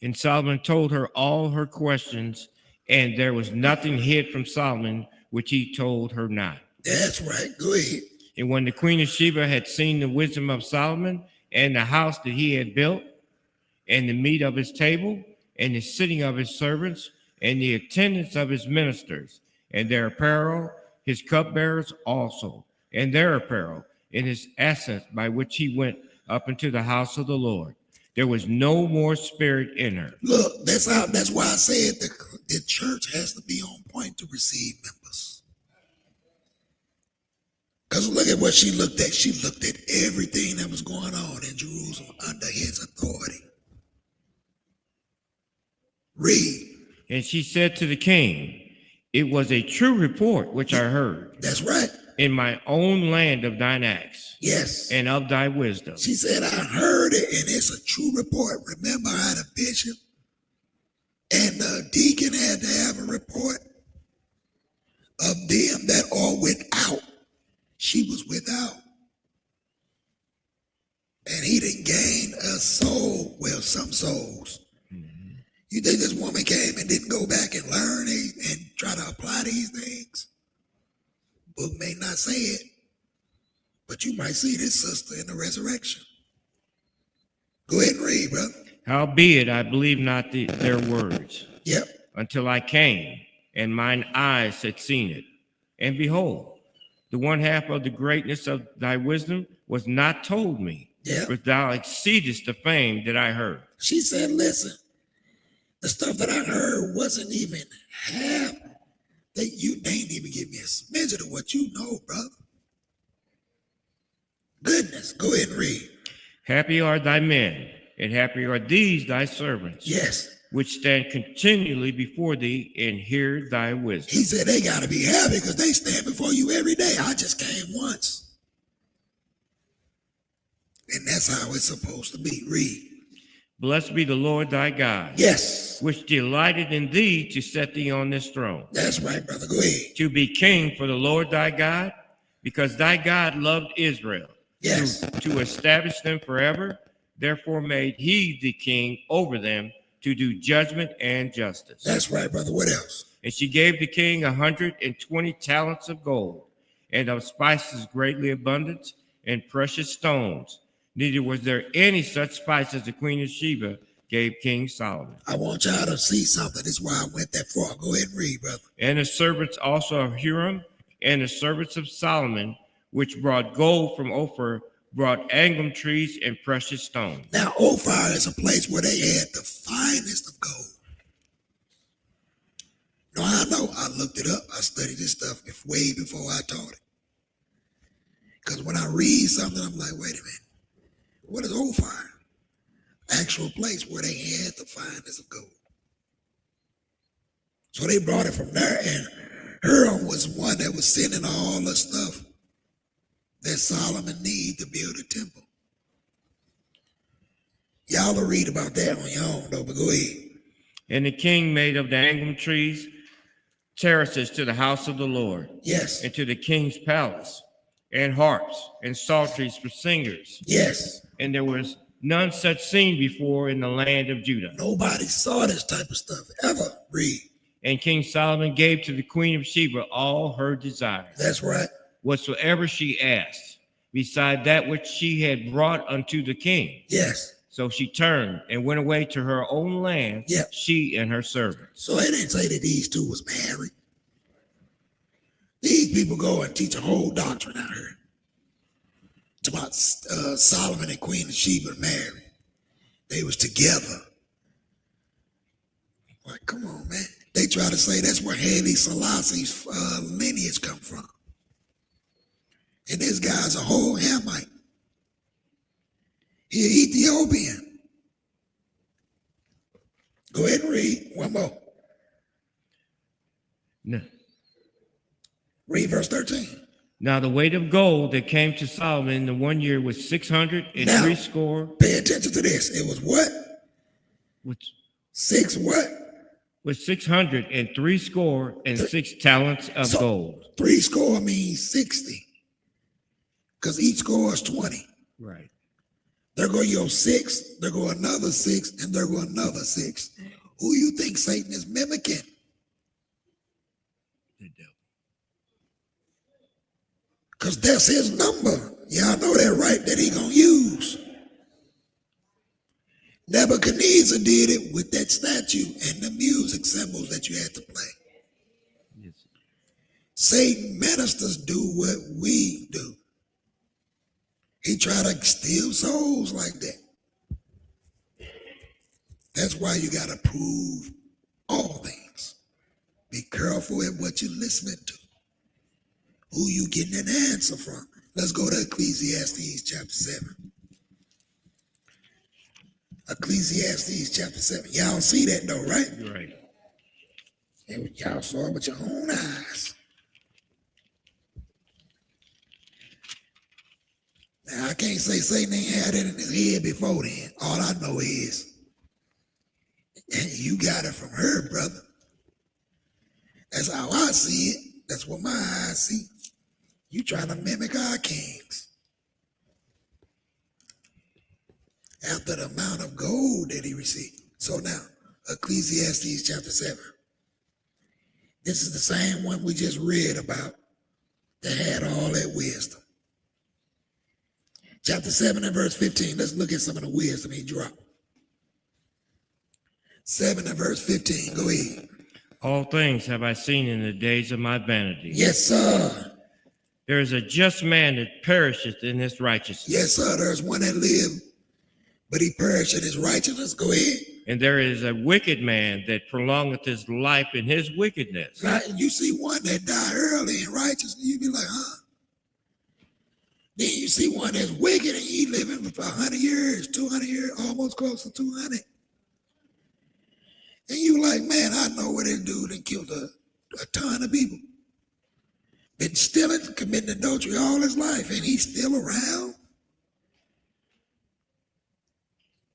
And Solomon told her all her questions, and there was nothing hid from Solomon which he told her not. That's right. Go ahead. And when the queen of Sheba had seen the wisdom of Solomon, and the house that he had built, and the meat of his table, and the sitting of his servants, and the attendance of his ministers, and their apparel, his cupbearers also, and their apparel, and his ascents by which he went up into the house of the Lord, there was no more spirit in her. Look, that's why I said the church has to be on point to receive members. Because look at what she looked at. She looked at everything that was going on in Jerusalem under his authority. Read. And she said to the king, it was a true report which I heard. That's right. In my own land of thine acts. Yes. And of thy wisdom. She said, I heard it, and it's a true report. Remember how the bishop and the deacon had to have a report of them that are without. She was without. And he didn't gain a soul. Well, some souls. You think this woman came and didn't go back and learn and try to apply these things? Book may not say it, but you might see this sister in the resurrection. Go ahead and read, brother. Howbeit, I believe not their words. Yep. Until I came, and mine eyes had seen it. And behold, the one half of the greatness of thy wisdom was not told me. Yep. But thou exceedest the fame that I heard. She said, listen, the stuff that I heard wasn't even half. They ain't even give me a smidget of what you know, brother. Goodness, go ahead and read. Happy are thy men, and happy are these thy servants. Yes. Which stand continually before thee and hear thy wisdom. He said they got to be happy because they stand before you every day. I just came once. And that's how it's supposed to be. Read. Blessed be the Lord thy God. Yes. Which delighted in thee to set thee on this throne. That's right, brother. Go ahead. To be king for the Lord thy God, because thy God loved Israel. Yes. To establish them forever. Therefore made he the king over them to do judgment and justice. That's right, brother. What else? And she gave the king 120 talents of gold, and of spices greatly abundant, and precious stones. Neither was there any such spice as the queen of Sheba gave King Solomon. I want y'all to see something. This is why I went that far. Go ahead and read, brother. And the servants also of Huram, and the servants of Solomon, which brought gold from Ophir, brought angum trees and precious stones. Now, Ophir is a place where they had the finest of gold. No, I know. I looked it up. I studied this stuff way before I taught it. Because when I read something, I'm like, wait a minute. What is Ophir? Actual place where they had the finest of gold. So they brought it from there, and Huram was one that was sending all the stuff that Solomon needed to build a temple. Y'all will read about that on your own, though, but go ahead. And the king made of the angum trees terraces to the house of the Lord. Yes. And to the king's palace, and harps and psalteries for singers. Yes. And there was none such seen before in the land of Judah. Nobody saw this type of stuff ever. Read. And King Solomon gave to the queen of Sheba all her desires. That's right. whatsoever she asked, beside that which she had brought unto the king. Yes. So she turned and went away to her own land, she and her servants. So it didn't say that these two was married. These people go and teach a whole doctrine out here. It's about Solomon and Queen of Sheba married. They was together. Like, come on, man. They try to say that's where Haile Selassie's lineage come from. And this guy's a whole Hamite. He Ethiopian. Go ahead and read one more. No. Read verse 13. Now the weight of gold that came to Solomon in the 1 year was 603 score. Pay attention to this. It was what? Which Six what? was 603 score and 6 talents of gold. 3 score means 60. Because each score is 20. Right. There go your 6, there go another 6, and there go another 6. Who you think Satan is mimicking? The devil. Because that's his number. Y'all know that, right? That he gonna use. Nebuchadnezzar did it with that statue and the music symbols that you had to play. Yes. Satan ministers do what we do. He try to steal souls like that. That's why you got to prove all things. Be careful at what you're listening to. Who you getting an answer from. Let's go to Ecclesiastes chapter 7. Ecclesiastes chapter 7. Y'all see that though, right? You're right. And y'all saw it with your own eyes. Now, I can't say Satan ain't had it in his head before then. All I know is, you got it from her, brother. That's how I see it. That's what my eyes see. You trying to mimic our kings. After the amount of gold that he received. So now, Ecclesiastes chapter 7. This is the same one we just read about that had all that wisdom. Chapter 7 and verse 15. Let's look at some of the wisdom he dropped. 7 and verse 15. Go ahead. All things have I seen in the days of my vanity. Yes, sir. There is a just man that perisheth in his righteousness. Yes, sir. There's one that lived, but he perished in his righteousness. Go ahead. And there is a wicked man that prolongeth his life in his wickedness. Now, you see one that died early in righteousness, you be like, huh? Then you see one that's wicked and he living for 100 years, 200 years, almost close to 200. And you like, man, I know what this dude and killed a ton of people. Been stealing, committing adultery all his life, and he's still around.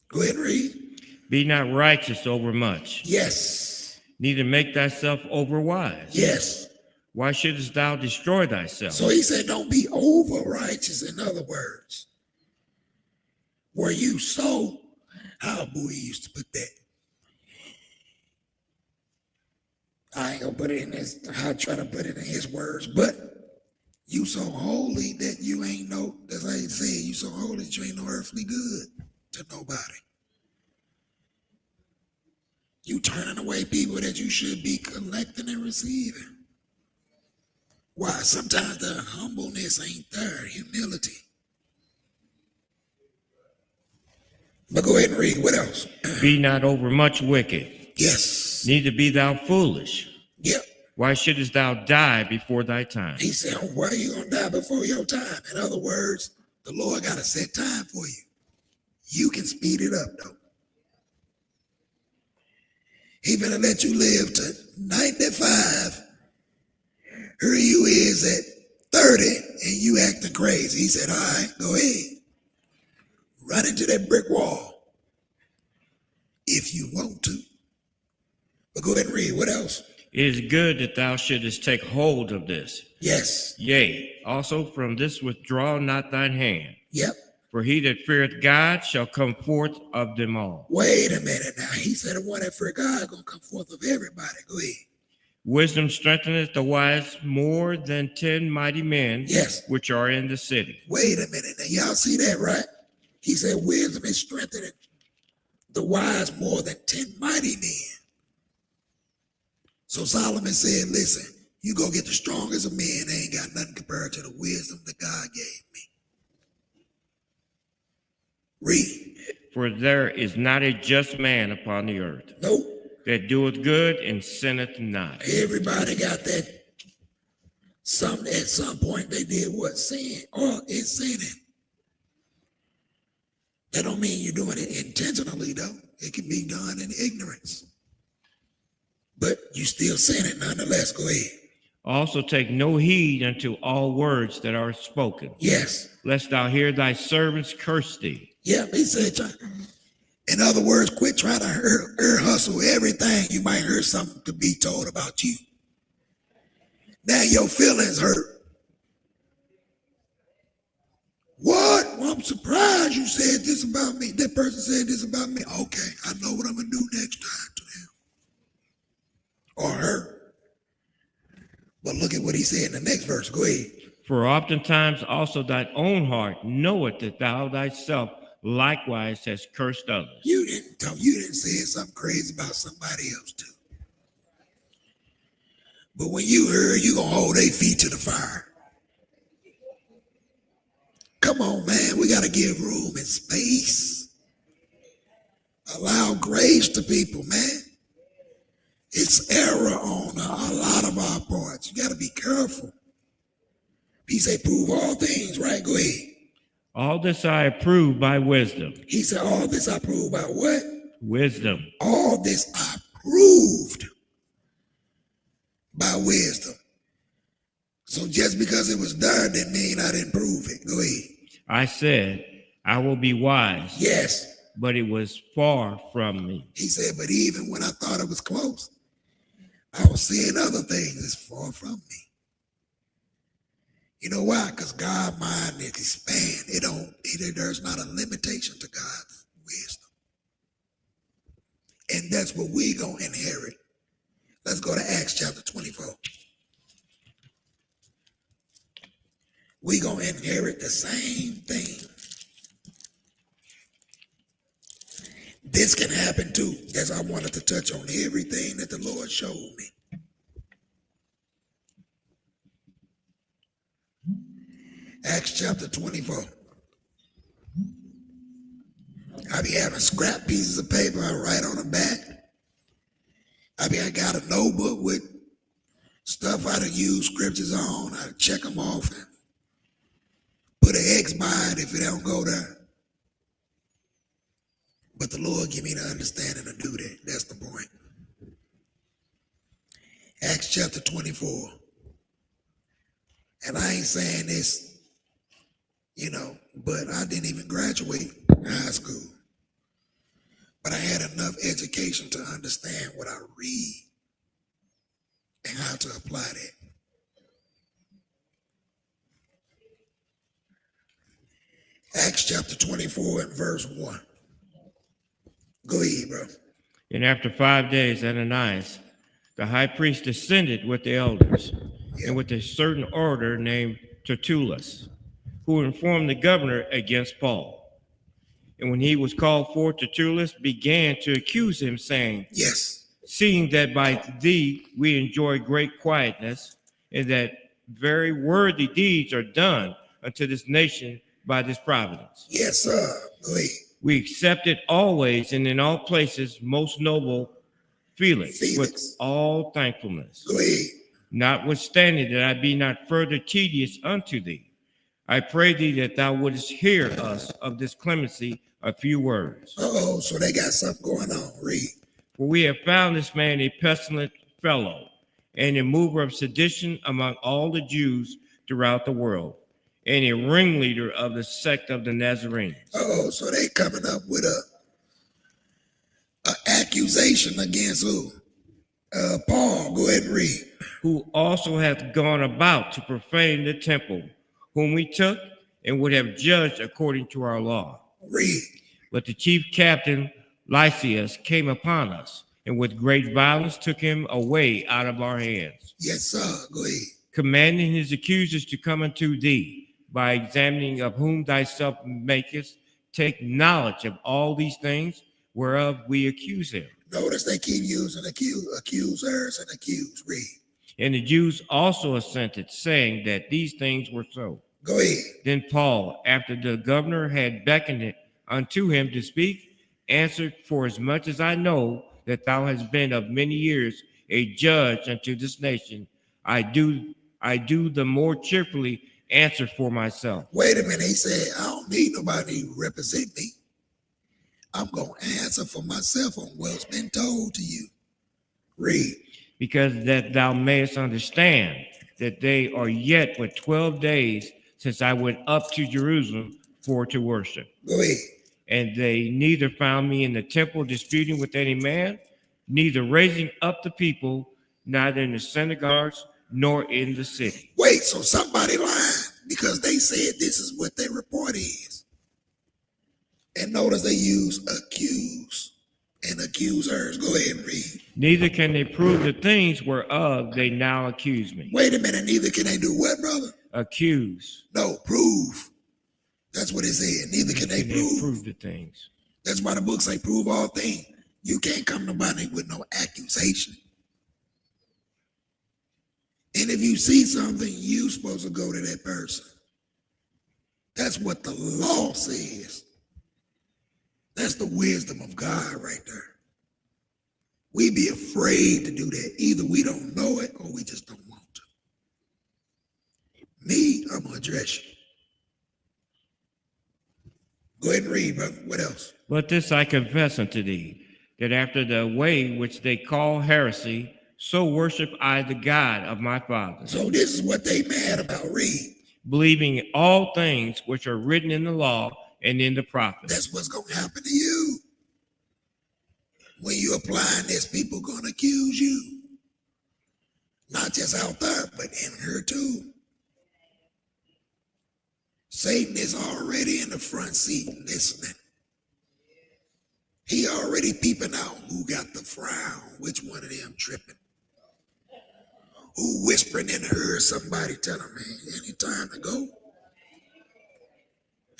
Go ahead and read. Be not righteous over much. Yes. Neither make thyself over wise. Yes. Why shouldest thou destroy thyself? So he said, don't be over righteous, in other words. Where you sow, how boy used to put that. I ain't gonna put it in his, I'll try to put it in his words, but you so holy that you ain't no, that's how you say it, you so holy that you ain't no earthly good to nobody. You turning away people that you should be collecting and receiving. Why? Sometimes the humbleness ain't there, humility. But go ahead and read. What else? Be not over much wicked. Yes. Neither be thou foolish. Yep. Why shouldest thou die before thy time? He said, why are you going to die before your time? In other words, the Lord got a set time for you. You can speed it up, though. He gonna let you live to 95. Here you is at 30 and you acting crazy. He said, all right, go ahead. Run into that brick wall if you want to. But go ahead and read. What else? It is good that thou shouldest take hold of this. Yes. Yea, also from this withdraw not thine hand. Yep. For he that feareth God shall come forth of them all. Wait a minute now. He said the one that fear God gonna come forth of everybody. Go ahead. Wisdom strengtheneth the wise more than 10 mighty men, Yes. which are in the city. Wait a minute. Now, y'all see that, right? He said wisdom is strengthening the wise more than 10 mighty men. So Solomon said, listen, you go get the strongest of men. They ain't got nothing compared to the wisdom that God gave me. Read. For there is not a just man upon the earth. Nope. That doeth good and sinneth not. Everybody got that. At some point they did what? Sin or is sinning. That don't mean you're doing it intentionally, though. It can be done in ignorance. But you still sinning nonetheless. Go ahead. Also take no heed unto all words that are spoken. Yes. Lest thou hear thy servants curse thee. Yeah, he said, in other words, quit trying to hustle everything. You might hear something to be told about you. Now your feelings hurt. What? Well, I'm surprised you said this about me. That person said this about me. Okay, I know what I'm going to do next time to them. Or her. But look at what he said in the next verse. Go ahead. For oftentimes also thine own heart knoweth that thou thyself likewise hast cursed others. You didn't say something crazy about somebody else too. But when you heard, you gonna hold their feet to the fire. Come on, man. We gotta give room and space. Allow grace to people, man. It's error on a lot of our parts. You gotta be careful. He said, prove all things, right? Go ahead. All this I approve by wisdom. He said, all this I prove by what? Wisdom. All this I proved by wisdom. So just because it was done didn't mean I didn't prove it. Go ahead. I said, I will be wise. Yes. But it was far from me. He said, but even when I thought it was close, I was seeing other things that's far from me. You know why? Because God's mind is expand. There's not a limitation to God's wisdom. And that's what we're going to inherit. Let's go to Acts chapter 24. We're going to inherit the same thing. This can happen too, as I wanted to touch on everything that the Lord showed me. Acts chapter 24. I be having scrap pieces of paper I write on the back. I got a notebook with stuff I done use scriptures on. I check them off and put an X by it if it don't go there. But the Lord give me the understanding to do that. That's the point. Acts chapter 24. And I ain't saying this, but I didn't even graduate high school. But I had enough education to understand what I read and how to apply that. Acts chapter 24 and verse 1. Go ahead, bro. And after 5 days, Ananias, the high priest, descended with the elders and with a certain orator named Tertullus, who informed the governor against Paul. And when he was called forth, Tertullus began to accuse him, saying, Yes. Seeing that by thee we enjoy great quietness, and that very worthy deeds are done unto this nation by this providence. Yes, sir. Go ahead. We accept it always and in all places most noble Felix. With all thankfulness. Go ahead. Notwithstanding that I be not further tedious unto thee, I pray thee that thou wouldest hear us of this clemency a few words. So they got something going on. Read. For we have found this man a pestilent fellow and a mover of sedition among all the Jews throughout the world, and a ringleader of the sect of the Nazarenes. So they coming up with a accusation against who? Paul. Go ahead and read. Who also hath gone about to profane the temple, whom we took and would have judged according to our law. Read. But the chief captain Lysias came upon us and with great violence took him away out of our hands, Yes, sir. Go ahead. commanding his accusers to come unto thee, by examining of whom thyself makest take knowledge of all these things whereof we accuse him. Notice they keep using accusers and accuse. Read. And the Jews also assented, saying that these things were so. Go ahead. Then Paul, after the governor had beckoned it unto him to speak, answered, for as much as I know that thou hast been of many years a judge unto this nation, I do the more cheerfully answer for myself. Wait a minute. He said, I don't need nobody to represent me. I'm going to answer for myself on what's been told to you. Read. Because that thou mayest understand that they are yet but 12 days since I went up to Jerusalem for to worship. Go ahead. And they neither found me in the temple disputing with any man, neither raising up the people, neither in the synagogues, nor in the city. Wait, so somebody lied because they said this is what their report is. And notice they use accuse and accusers. Go ahead and read. Neither can they prove the things whereof they now accuse me. Wait a minute. Neither can they do what, brother? Accuse. No, prove. That's what it said. Neither can they prove. The things. That's why the book say prove all things. You can't come to nobody with no accusation. And if you see something, you supposed to go to that person. That's what the law says. That's the wisdom of God right there. We be afraid to do that. Either we don't know it or we just don't want to. Me, I'm going to address you. Go ahead and read, brother. What else? But this I confess unto thee, that after the way which they call heresy, so worship I the God of my fathers. So this is what they mad about. Read. Believing all things which are written in the law and in the prophets. That's what's going to happen to you. When you applying this, people going to accuse you. Not just out there, but in here too. Satan is already in the front seat listening. He already peeping out who got the frown, which one of them tripping. Who whispering in her, somebody tell him, man, ain't it time to go?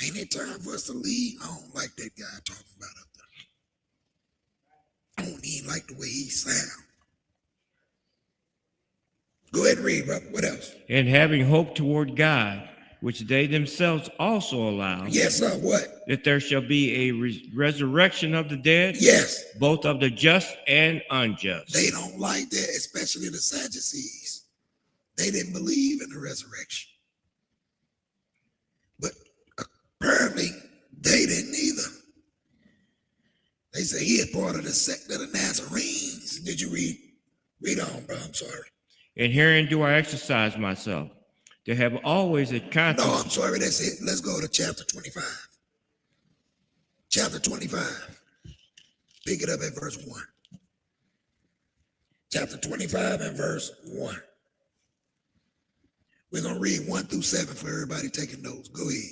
Ain't it time for us to leave? I don't like that guy talking about up there. I don't even like the way he sound. Go ahead and read, brother. What else? And having hope toward God, which they themselves also allow. Yes, sir. What? That there shall be a resurrection of the dead. Yes. Both of the just and unjust. They don't like that, especially the Sadducees. They didn't believe in the resurrection. But apparently, they didn't either. They say he is part of the sect of the Nazarenes. Did you read? Read on, bro. I'm sorry. And herein do I exercise myself, to have always a conscience. No, I'm sorry. That's it. Let's go to chapter 25. Chapter 25. Pick it up at verse 1. Chapter 25 and verse 1. We're going to read 1 through 7 for everybody taking notes. Go ahead.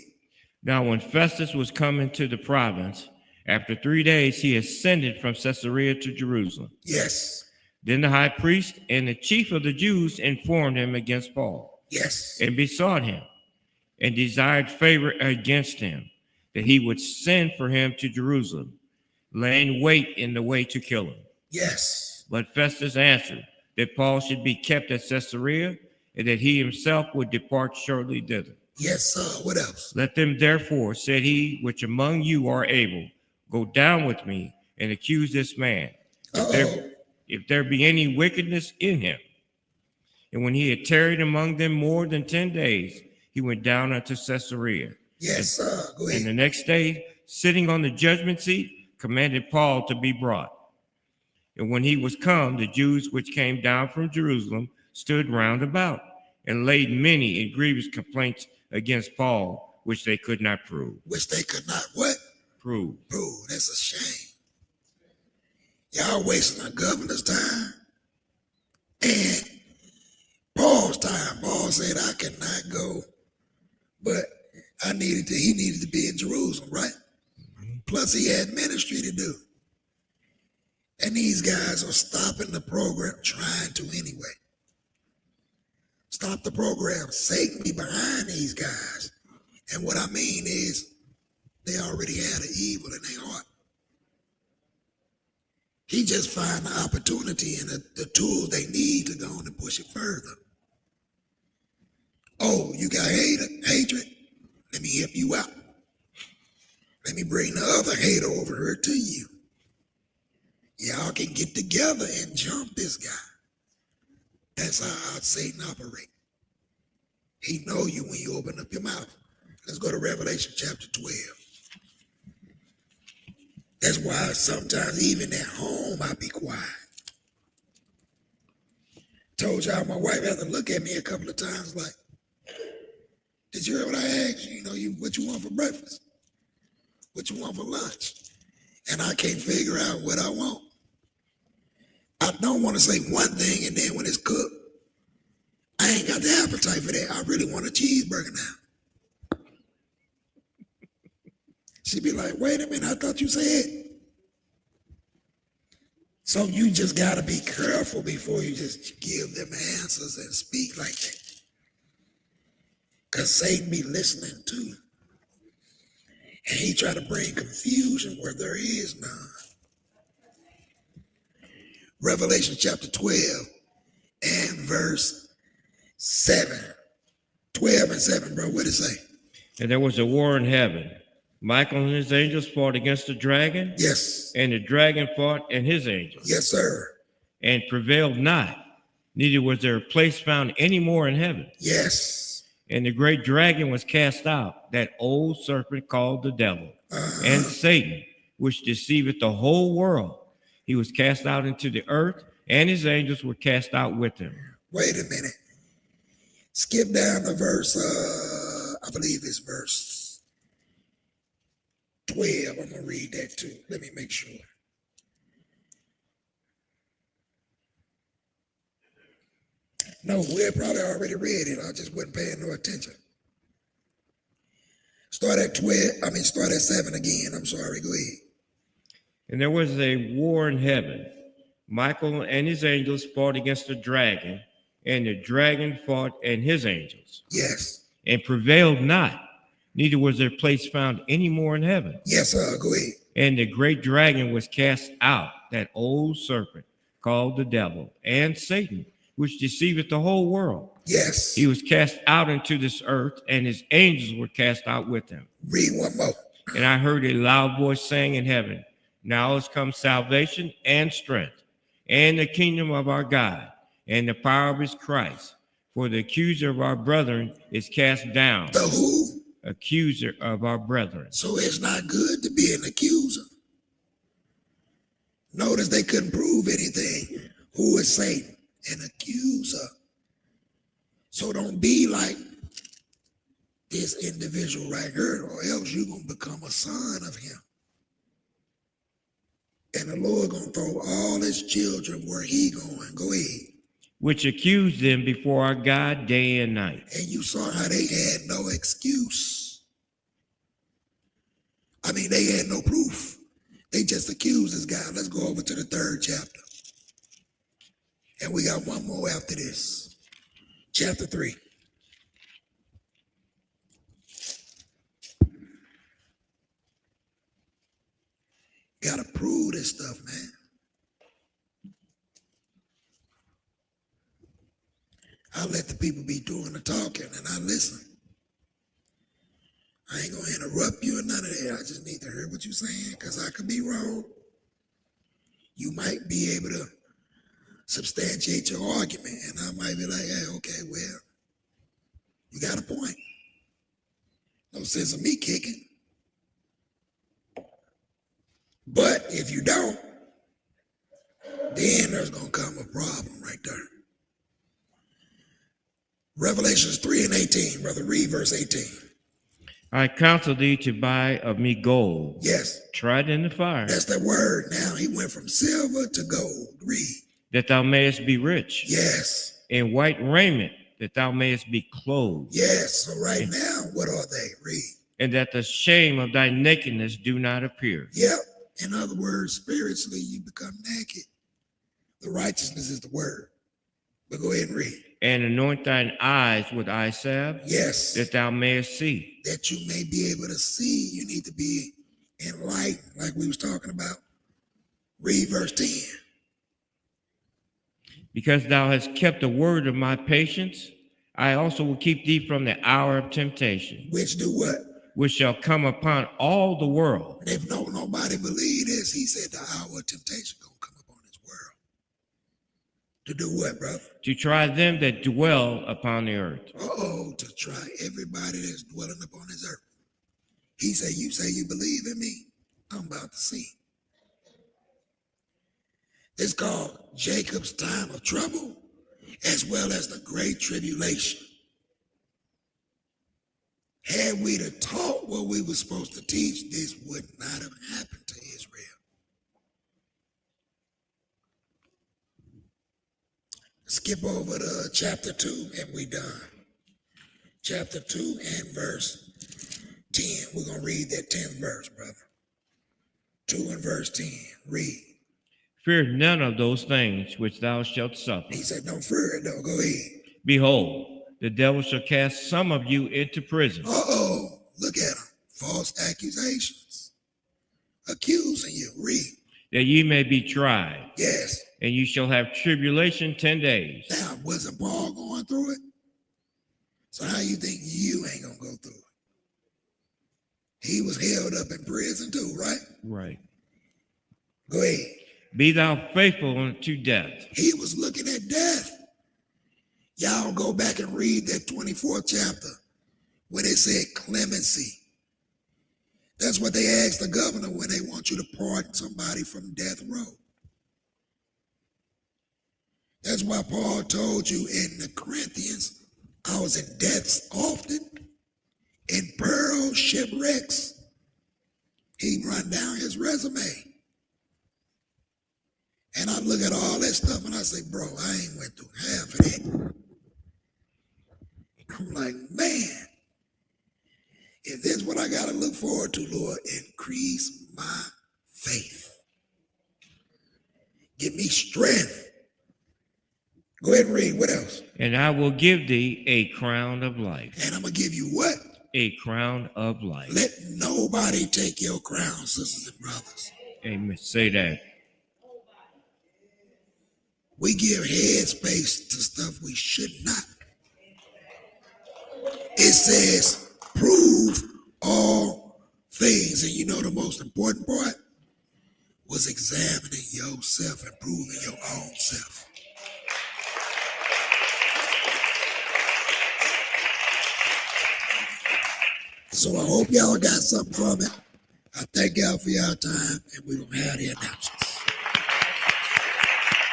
Now, when Festus was coming to the province, after 3 days, he ascended from Caesarea to Jerusalem. Yes. Then the high priest and the chief of the Jews informed him against Paul. Yes. And besought him and desired favor against him, that he would send for him to Jerusalem, laying wait in the way to kill him. Yes. But Festus answered that Paul should be kept at Caesarea, and that he himself would depart shortly thither. Yes, sir. What else? Let them therefore, said he, which among you are able, go down with me and accuse this man, if there be any wickedness in him. And when he had tarried among them more than 10 days, he went down unto Caesarea. Yes, sir. Go ahead. And the next day, sitting on the judgment seat, commanded Paul to be brought. And when he was come, the Jews which came down from Jerusalem stood round about, and laid many and grievous complaints against Paul, which they could not prove. Which they could not what? Prove. Prove. That's a shame. Y'all wasting our governor's time and Paul's time. Paul said, I cannot go, but he needed to be in Jerusalem, right? Plus he had ministry to do. And these guys are stopping the program, trying to anyway. Stop the program. Satan be behind these guys. And what I mean is, they already had an evil in their heart. He just find the opportunity and the tools they need to go on and push it further. Oh, you got hatred? Let me help you out. Let me bring the other hater over here to you. Y'all can get together and jump this guy. That's how Satan operates. He know you when you open up your mouth. Let's go to Revelation chapter 12. That's why sometimes even at home I be quiet. Told y'all my wife had to look at me a couple of times like, did you hear what I asked you? What you want for breakfast? What you want for lunch? And I can't figure out what I want. I don't want to say one thing and then when it's cooked, I ain't got the appetite for that. I really want a cheeseburger now. She'd be like, wait a minute, I thought you said. So you just got to be careful before you just give them answers and speak like that. Because Satan be listening too. And he try to bring confusion where there is none. Revelation chapter 12 and verse 7. 12 and 7, bro. What did it say? And there was a war in heaven. Michael and his angels fought against the dragon. Yes. And the dragon fought and his angels. Yes, sir. And prevailed not. Neither was there a place found any more in heaven. Yes. And the great dragon was cast out, that old serpent called the devil, and Satan, which deceiveth the whole world. He was cast out into the earth, and his angels were cast out with him. Wait a minute. Skip down to verse, I believe it's verse 12. I'm going to read that too. Let me make sure. No, we had probably already read it. I just wasn't paying no attention. Start at 7 again. I'm sorry. Go ahead. And there was a war in heaven. Michael and his angels fought against the dragon, and the dragon fought and his angels. Yes. And prevailed not. Neither was there place found any more in heaven. Yes, sir. Go ahead. And the great dragon was cast out, that old serpent called the devil, and Satan, which deceiveth the whole world. Yes. He was cast out into this earth, and his angels were cast out with him. Read one more. And I heard a loud voice saying in heaven, now has come salvation and strength, and the kingdom of our God, and the power of his Christ. For the accuser of our brethren is cast down. The who? Accuser of our brethren. So it's not good to be an accuser. Notice they couldn't prove anything. Who is Satan? An accuser. So don't be like this individual right here, or else you're going to become a son of him. And the Lord going to throw all his children where he going. Go ahead. Which accused them before our God day and night. And you saw how they had no excuse. I mean, they had no proof. They just accused this guy. Let's go over to the 3rd chapter. And we got one more after this. Chapter 3. Gotta prove this stuff, man. I let the people be doing the talking and I listen. I ain't gonna interrupt you or none of that. I just need to hear what you're saying because I could be wrong. You might be able to substantiate your argument and I might be like, hey, okay, well, you got a point. No sense of me kicking. But if you don't, then there's going to come a problem right there. Revelations 3 and 18, brother, read verse 18. I counsel thee to buy of me gold. Yes. Tried in the fire. That's the word. Now he went from silver to gold. Read. That thou mayest be rich. Yes. In white raiment, that thou mayest be clothed. Yes. So right now, what are they? Read. And that the shame of thy nakedness do not appear. Yep. In other words, spiritually, you become naked. The righteousness is the word. But go ahead and read. And anoint thine eyes with eye salve, Yes. that thou mayest see. That you may be able to see. You need to be enlightened, like we was talking about. Read verse 10. Because thou hast kept the word of my patience, I also will keep thee from the hour of temptation. Which do what? Which shall come upon all the world. And if nobody believe this, he said the hour of temptation gonna come upon this world. To do what, brother? To try them that dwell upon the earth. To try everybody that's dwelling upon this earth. He said, you say you believe in me? I'm about to see. It's called Jacob's time of trouble, as well as the great tribulation. Had we to taught what we were supposed to teach, this would not have happened to Israel. Skip over to chapter 2 and we done. Chapter 2 and verse 10. We're going to read that 10th verse, brother. 2 and verse 10. Read. Fear none of those things which thou shalt suffer. He said, don't fear it, though. Go ahead. Behold, the devil shall cast some of you into prison. Look at him. False accusations. Accusing you. Read. That ye may be tried. Yes. And you shall have tribulation 10 days. Now, wasn't Paul going through it? So how you think you ain't going to go through it? He was held up in prison too, right? Right. Go ahead. Be thou faithful unto death. He was looking at death. Y'all go back and read that 24th chapter when it said clemency. That's what they ask the governor when they want you to pardon somebody from death row. That's why Paul told you in the Corinthians, I was in deaths often, in perils, shipwrecks. He run down his resume. And I look at all that stuff and I say, bro, I ain't went through half of that. I'm like, man, if this is what I got to look forward to, Lord, increase my faith. Give me strength. Go ahead and read. What else? And I will give thee a crown of life. And I'm going to give you what? A crown of life. Let nobody take your crown, sisters and brothers. Amen. Say that. We give head space to stuff we should not. It says, prove all things. And you know the most important part was examining yourself and proving your own self. So I hope y'all got something from it. I thank y'all for y'all time, and we're going to have the announcements.